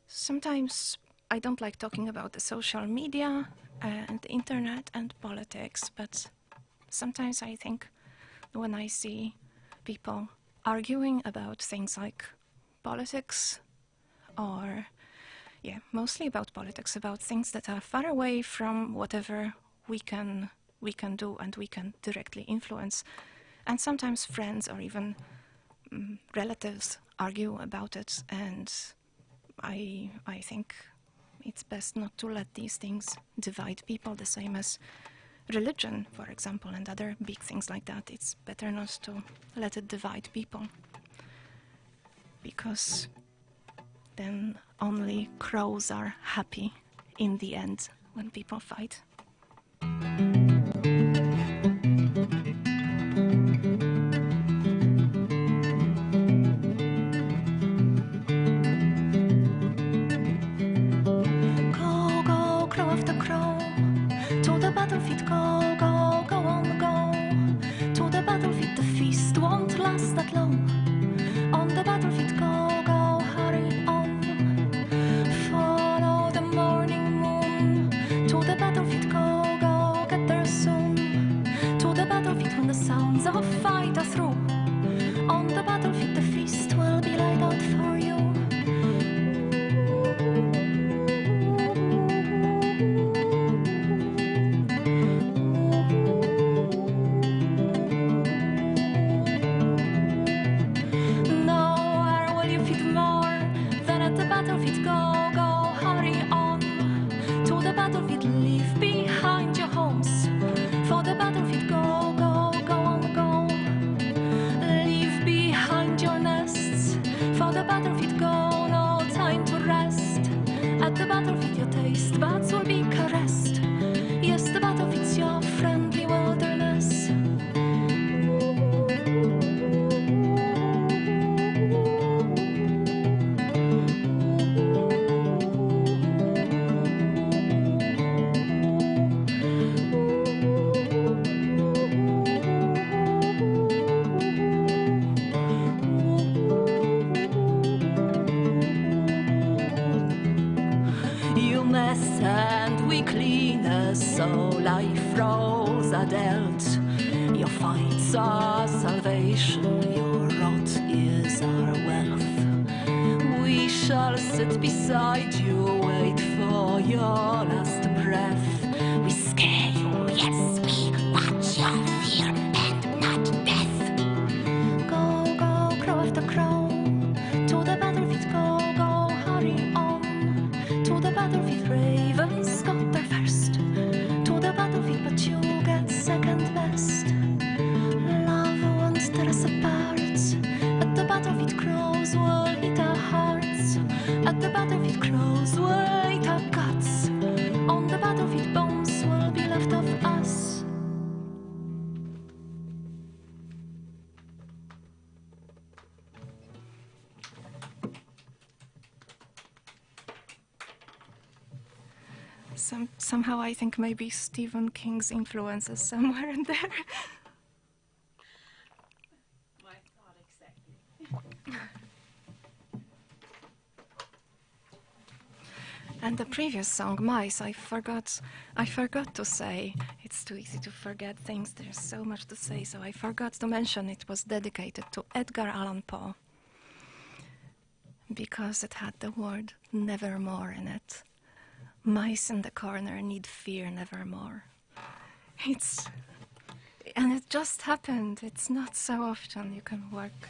B: Sometimes I don't like talking about the social media and the internet and politics, but sometimes I think when I see people arguing about things like politics, or mostly about politics, about things that are far away from whatever we can do and we can directly influence, and sometimes friends or even relatives argue about it, and I think it's best not to let these things divide people, the same as religion, for example, and other big things like that. It's better not to let it divide people, because then only crows are happy in the end when people fight.
C: Battlefield, go, go, go on, go. To the battlefield, the feast won't last that long. On the battlefield, go, go, hurry on. Follow the morning moon. To the battlefield, go, go, get there soon. To the battlefield when the sounds of fight are through. On the battlefield, the feast will be laid out for you. Bats will be caressed. Yes, the battlefield's your friendly wilderness. You mess and we clean us, so life rolls are dealt. Your fights are salvation, your rot is our wealth. We shall sit beside you, wait for draw your last breath. We scare you, yes, we watch your fear and not death. Go, go, crow after crow, to the battlefield, go, go, hurry on. To the battlefield, ravens got there first. To the battlefield, but you get second best. Love won't tear us apart. At the battlefield, crows will eat our hearts. At the battlefield, crows will eat our guts. On the battlefield, bones will be left of us.
B: Somehow I think maybe Stephen King's influence is somewhere in there.
A: My thought exactly.
B: And the previous song, Mice, I forgot to say. It's too easy to forget things. There's so much to say, so I forgot to mention it was dedicated to Edgar Allan Poe because it had the word nevermore in it. Mice in the corner need fear nevermore. And it just happened. It's not so often you can work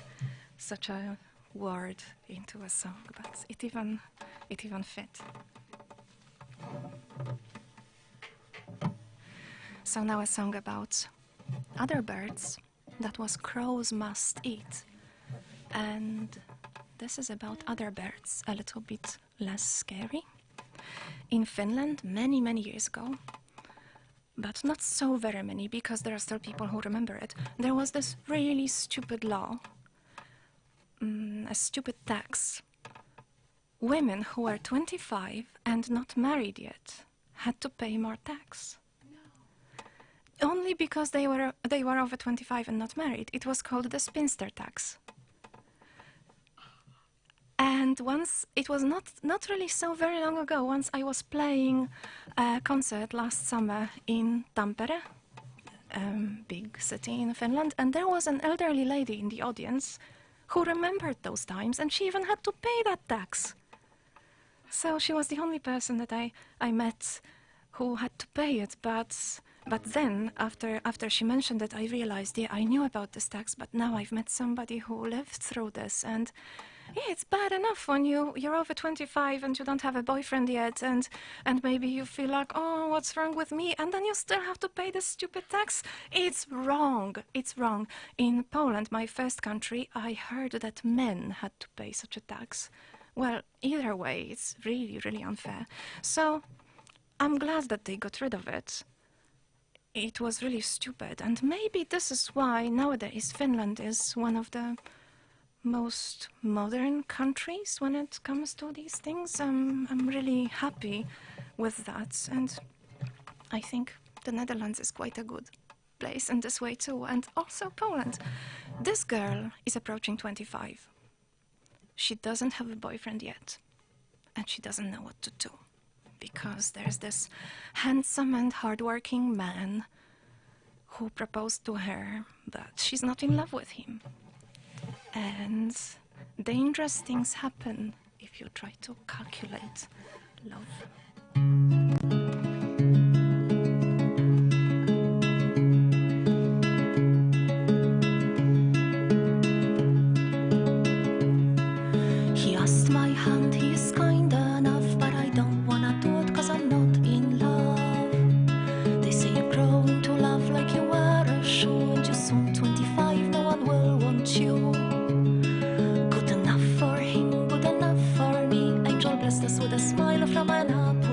B: such a word into a song, but it even fit. So now a song about other birds. That was Crows Must Eat. And this is about other birds, a little bit less scary. In Finland, many, many years ago, but not so very many, because there are still people who remember it, there was this really stupid law, a stupid tax. Women who were 25 and not married yet had to pay more tax. No. Only because they were over 25 and not married. It was called the spinster tax. And once, it was not really so very long ago, once I was playing a concert last summer in Tampere, big city in Finland, and there was an elderly lady in the audience who remembered those times, and she even had to pay that tax. So she was the only person that I met who had to pay it, but then, after she mentioned it, I realized, yeah, I knew about this tax, but now I've met somebody who lived through this, and yeah, it's bad enough when you're over 25 and you don't have a boyfriend yet, and maybe you feel like, oh, what's wrong with me? And then you still have to pay this stupid tax. It's wrong. It's wrong. In Poland, my first country, I heard that men had to pay such a tax. Well, either way, it's really, really unfair. So I'm glad that they got rid of it. It was really stupid, and maybe this is why nowadays Finland is one of the most modern countries when it comes to these things. I'm really happy with that, and I think the Netherlands is quite a good place in this way too, and also Poland. This girl is approaching 25. She doesn't have a boyfriend yet, and she doesn't know what to do, because there's this handsome and hardworking man who proposed to her, but she's not in love with him. And dangerous things happen if you try to calculate love.
C: He asked my hand, he is kind enough, but I don't wanna do it 'cause I'm not in love. They say you grow into love like you wear a shoe, and you're soon 25, no one will want you. Good enough for him, good enough for me. Angel blessed us with a smile from an apple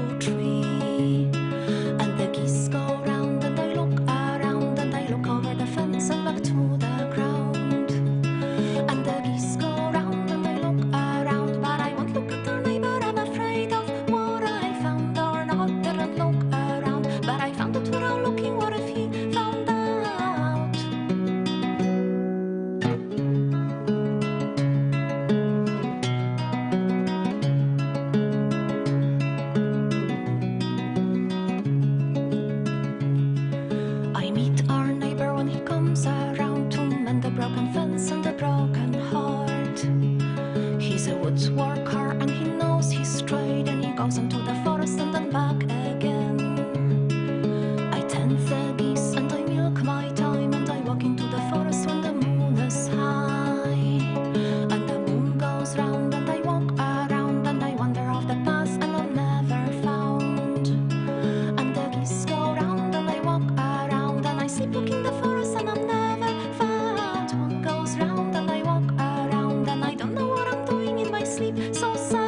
C: sleepwalk in the forest and I'm never found. What goes round and I walk around and I don't know what I'm doing in my sleep so sound.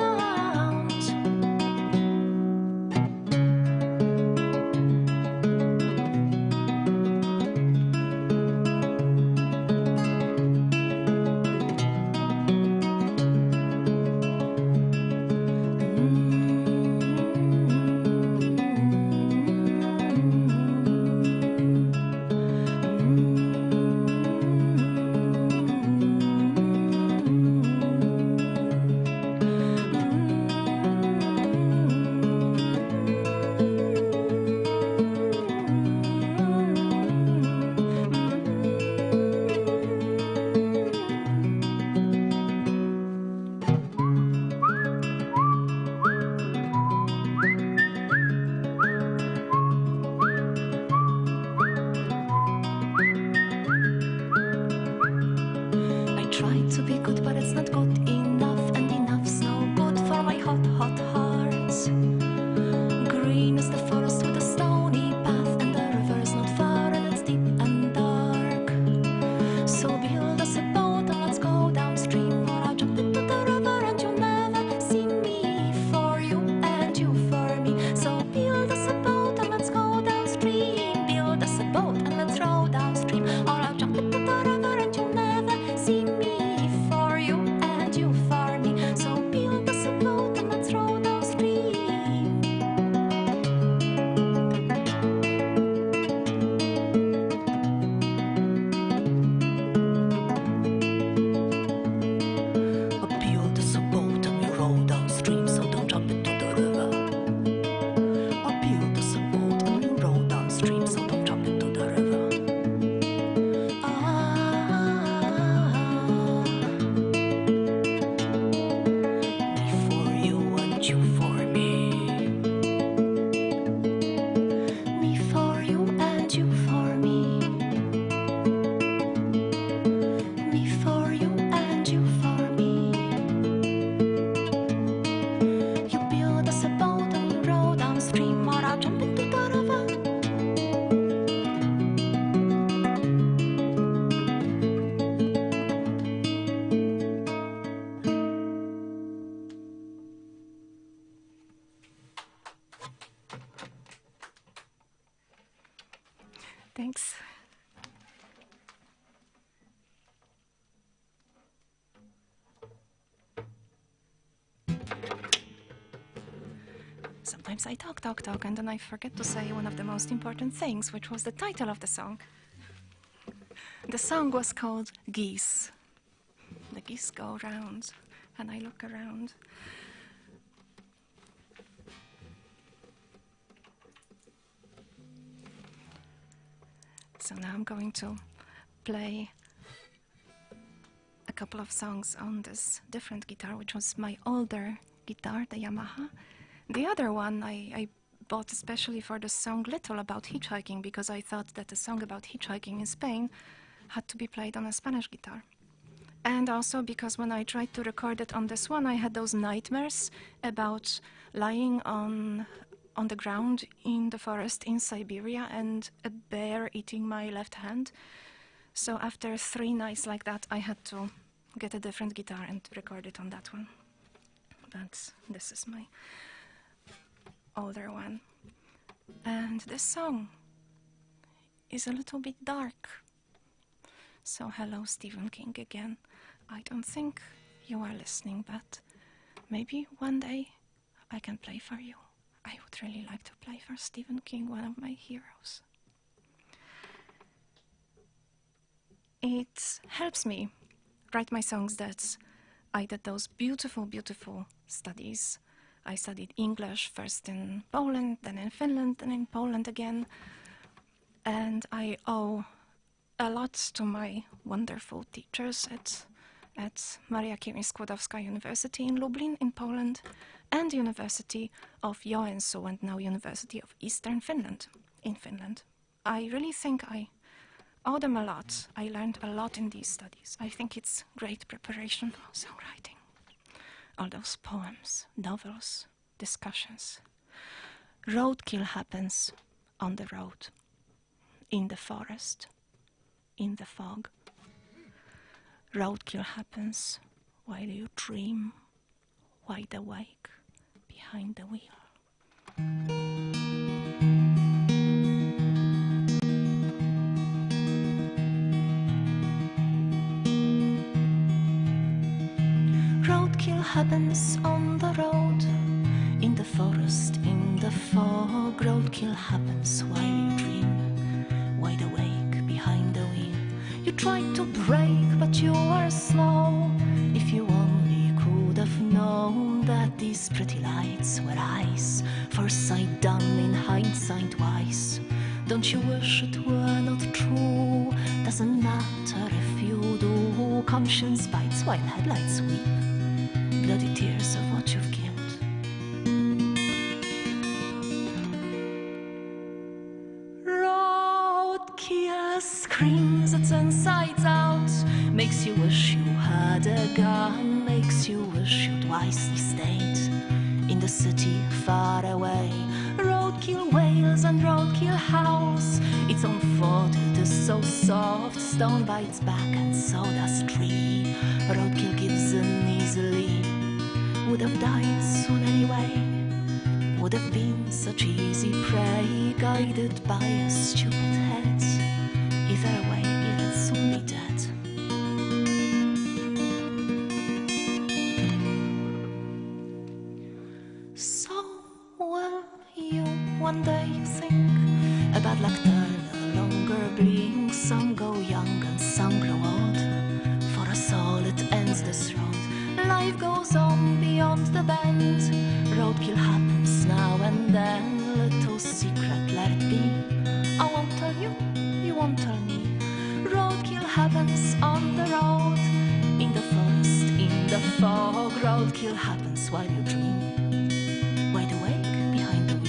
C: Thanks. Sometimes I talk, and then I forget to say one of the most important things, which was the title of the song. The song was called Geese. The geese go round, and I look around. So now I'm going to play a couple of songs on this different guitar, which was my older guitar, the Yamaha. The other one I bought especially for the song Little about hitchhiking, because I thought that a song about hitchhiking in Spain had to be played on a Spanish guitar. And also because when I tried to record it on this one, I had those nightmares about lying on the ground in the forest in Siberia and a bear eating my left hand. So after 3 nights like that, I had to get a different guitar and record it on that one. But this is my older one. And this song is a little bit dark. So hello, Stephen King again. I don't think you are listening, but maybe one day I can play for you. I would really like to play for Stephen King, one of my heroes. It helps me write my songs that I did those beautiful, beautiful studies. I studied English first in Poland, then in Finland, then in Poland again. And I owe a lot to my wonderful teachers at Maria Curie-Skłodowska University in Lublin in Poland and University of Joensuu and now University of Eastern Finland in Finland. I really think I owe them a lot. I learned a lot in these studies. I think it's great preparation for songwriting. All those poems, novels, discussions. Roadkill happens on the road. in the forest, in the fog. Roadkill happens while you dream, wide awake behind the wheel. Roadkill happens on the road, in the forest, in the fog. Roadkill happens while you dream, wide awake behind the wheel. You try to brake, but you are slow. If you only could have known that these pretty lights were eyes, foresight done in hindsight wise. Don't you wish it were not true? Doesn't matter if you do. Conscience bites while headlights weep, bloody tears of what you've killed. Roadkill screams its insides out, makes you wish you had a gun, makes you wish you'd wisely stayed in the city far away. Roadkill wails and roadkill howls, its own thought it is so soft. Stone bites back and so does tree. Roadkill gives in easily, would have died soon anyway. Would have been such easy prey, guided by a stupid head. Either way, it'd soon be dead. So will you one day think about luck turn no longer blink? Some go young and some grow old. For us all it ends this road. Life goes on beyond the bend. Roadkill happens now and then. Little secret, let it be. I won't tell you, you won't tell me. Roadkill happens on the road, in the forest, in the fog. Roadkill happens while you dream, wide awake behind the wheel.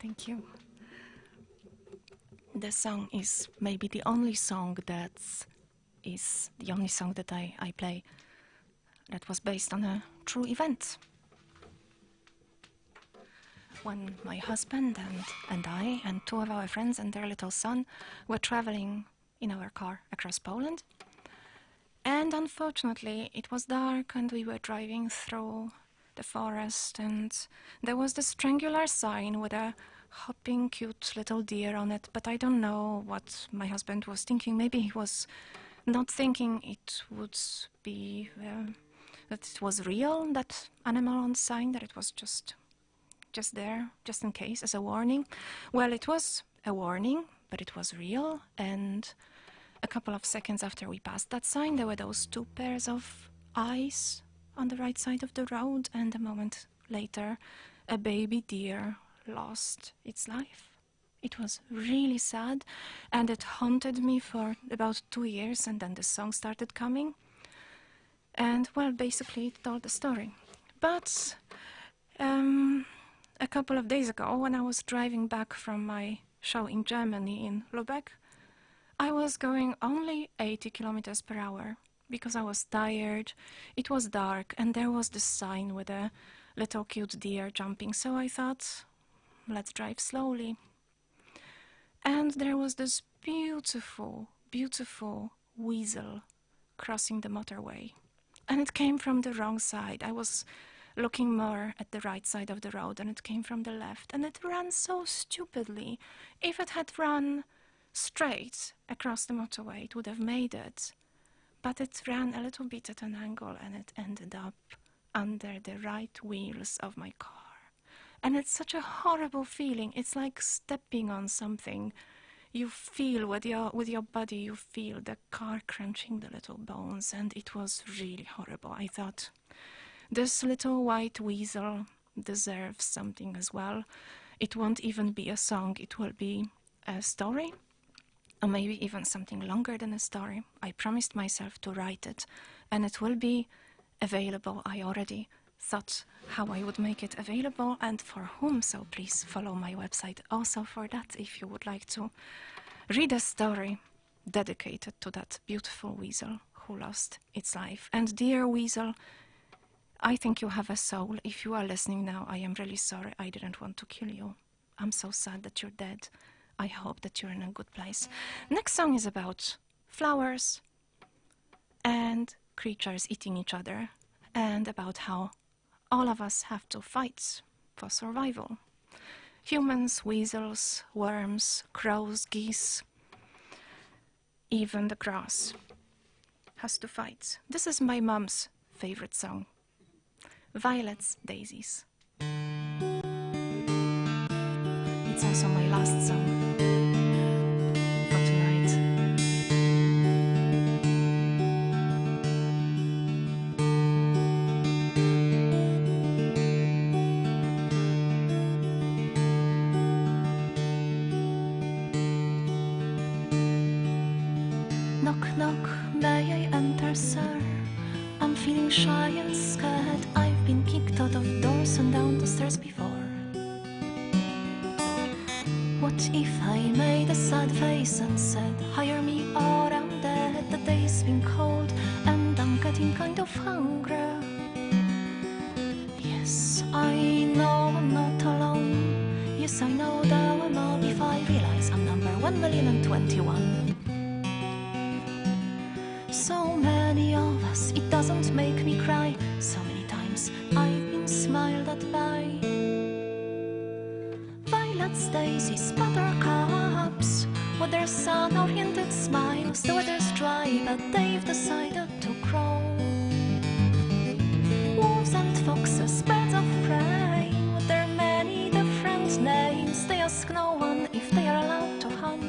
C: Thank you. The song is maybe the only song that I play that was based on a true event. When my husband and I and two of our friends and their little son were traveling in our car across Poland, and unfortunately it was dark and we were driving through the forest, and there was this triangular sign with a hopping cute little deer on it, but I don't know what my husband was thinking. Maybe he was not thinking it would be that it was real, that animal on the sign, that it was just there, just in case, as a warning. Well, it was a warning, but it was real, and a couple of seconds after we passed that sign, there were those two pairs of eyes on the right side of the road, and a moment later, a baby deer lost its life. It was really sad, and it haunted me for about 2 years, and then the song started coming. And, well, basically it told the story. But a couple of days ago, when I was driving back from my show in Germany, in Lübeck, I was going only 80 kilometers per hour because I was tired, it was dark, and there was this sign with a little cute deer jumping, so I thought, let's drive slowly. And there was this beautiful, beautiful weasel crossing the motorway. And it came from the wrong side. I was looking more at the right side of the road, and it came from the left. And it ran so stupidly. If it had run straight across the motorway, it would have made it.
B: but it ran a little bit at an angle and it ended up under the right wheels of my car. And it's such a horrible feeling. It's like stepping on something. You feel with your body, you feel the car crunching the little bones, and it was really horrible. I thought, this little white weasel deserves something as well. It won't even be a song, it will be a story, or maybe even something longer than a story. I promised myself to write it, and it will be available. I already thought how I would make it available and for whom, so please follow my website also for that if you would like to read a story dedicated to that beautiful weasel who lost its life. And dear weasel, I think you have a soul. If you are listening now, I am really sorry. I didn't want to kill you. I'm so sad that you're dead. I hope that you're in a good place. Next song is about flowers and creatures eating each other, and about how all of us have to fight for survival. Humans, weasels, worms, crows, geese, even the grass has to fight. This is my mom's favorite song, Violets, Daisies. It's also my last song for tonight.
C: Knock, knock, may I enter, sir? I'm feeling shy and scared. I've been kicked out of doors and down the stairs before. What if I made a sad face and said, hire me or I'm dead? The day's been cold and I'm getting kind of hungry. Yes, I know I'm not alone. Yes, I know that I'm up if I realize I'm number 1,021,000. So many of us, it doesn't make me cry. So many times I've been smiled at by violets, daisies, buttercups, with their sun-oriented smiles. The weather's dry, but they've decided to grow. Wolves and foxes, birds of prey, with their many different names. They ask no one if they are allowed to hunt.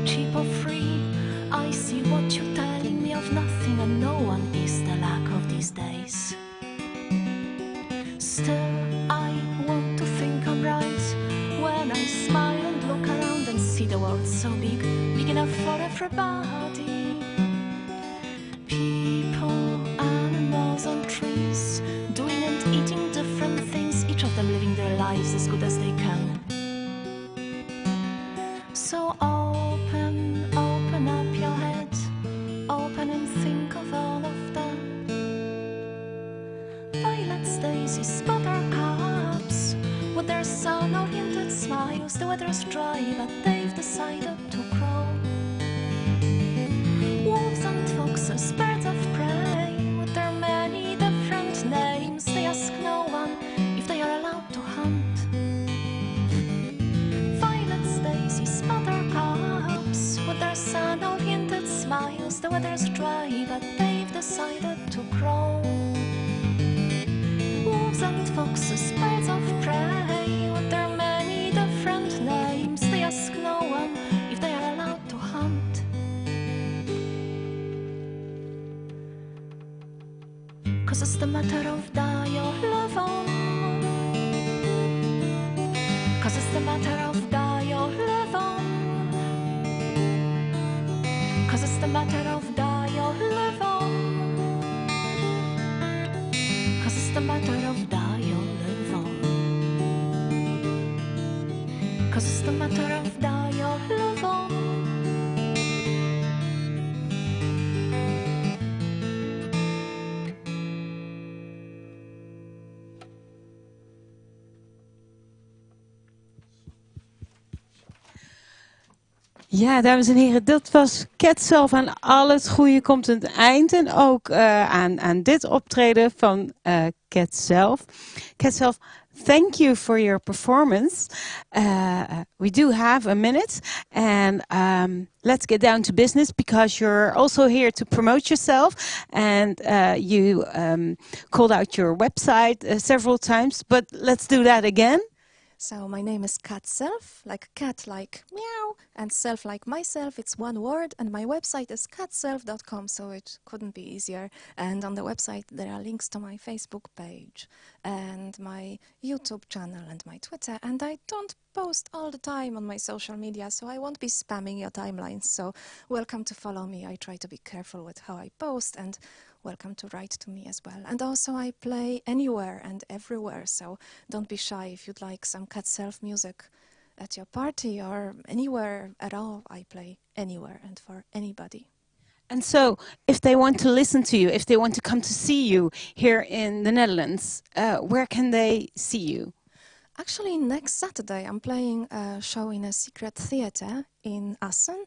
C: Cheap or free, I see what you're telling me of nothing, and no one is the lack of these days. Still, I want to think I'm right when I smile and look around and see the world so big, big enough for everybody. People, animals and trees, doing and eating different things, each of them living their lives as good as they can. So open up your head, open and think of all of them. Violets, daisies, buttercups, with their sun-oriented smiles. The weather's dry, but they've decided to grow. Wolves and foxes, birds of prey, with their many different names. They ask no one if they are allowed to hunt. Violets, daisies, buttercups, with their sun-oriented smiles. The weather's dry, but they've decided to grow. Wolves and foxes, birds of prey, with their many different names. They ask no one if they are allowed to hunt. 'Cause it's the matter of die or live on. 'Cause it's the matter of die or live on. 'Cause it's the matter of die or live on. 'Cause it's the matter of die or live on. 'Cause it's the matter of die or live on.
D: Ja, dames en heren, dat was Catself. Aan al het goede komt een eind. En ook aan dit optreden van Catself. Catself, thank you for your performance. We do have a minute. And let's get down to business because you're also here to promote yourself. And you called out your website several times. But let's do that again.
B: So my name is Catself, like cat, like meow, and self like myself. It's one word, and my website is catself.com, so it couldn't be easier. And on the website there are links to my Facebook page and my YouTube channel and my Twitter. And I don't post all the time on my social media, so I won't be spamming your timelines. So welcome to follow me. I try to be careful with how I post, and welcome to write to me as well. And also I play anywhere and everywhere, so don't be shy if you'd like some Catself music at your party or anywhere at all. I play anywhere and for anybody.
D: And so, if they want to listen to you, if they want to come to see you here in the Netherlands, where can they see you?
B: Actually, next Saturday I'm playing a show in a secret theater in Assen,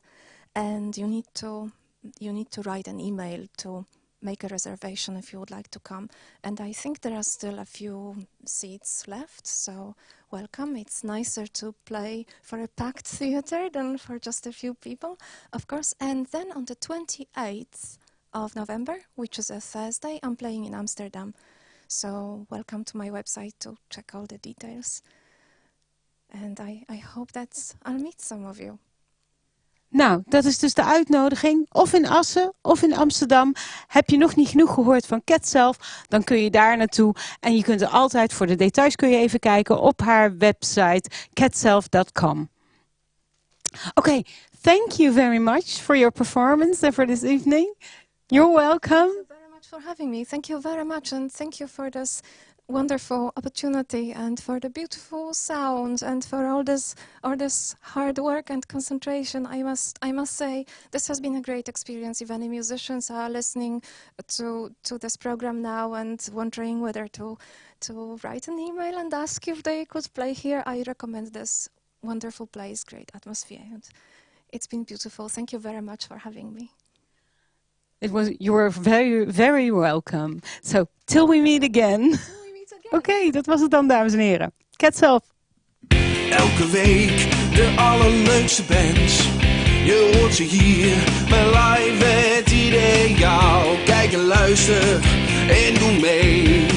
B: and you need to write an email to make a reservation if you would like to come. And I think there are still a few seats left, so welcome. It's nicer to play for a packed theater than for just a few people, of course. And then on the 28th of November, which is a Thursday, I'm playing in Amsterdam. So welcome to my website to check all the details. And I hope that I'll meet some of you.
D: Nou, dat is dus de uitnodiging. Of in Assen of in Amsterdam. Heb je nog niet genoeg gehoord van Catself, dan kun je daar naartoe. En je kunt er altijd, voor de details kun je even kijken op haar website catself.com. Okay, thank you very much for your performance and for this evening. You're welcome.
B: Thank you very much for having me. Thank you very much, and thank you for this wonderful opportunity and for the beautiful sound and for all this hard work and concentration. I must say this has been a great experience. If any musicians are listening to this program now and wondering whether to write an email and ask if they could play here, I recommend this wonderful place, great atmosphere, and it's been beautiful. Thank you very much for having me.
D: You were very, very welcome. So, till we meet again. Oké, dat was het dan, dames en heren. Catself.
E: Elke week de allerleukste bands. Je hoort ze hier bij Live het Ideaal. Kijk en luister en doe mee.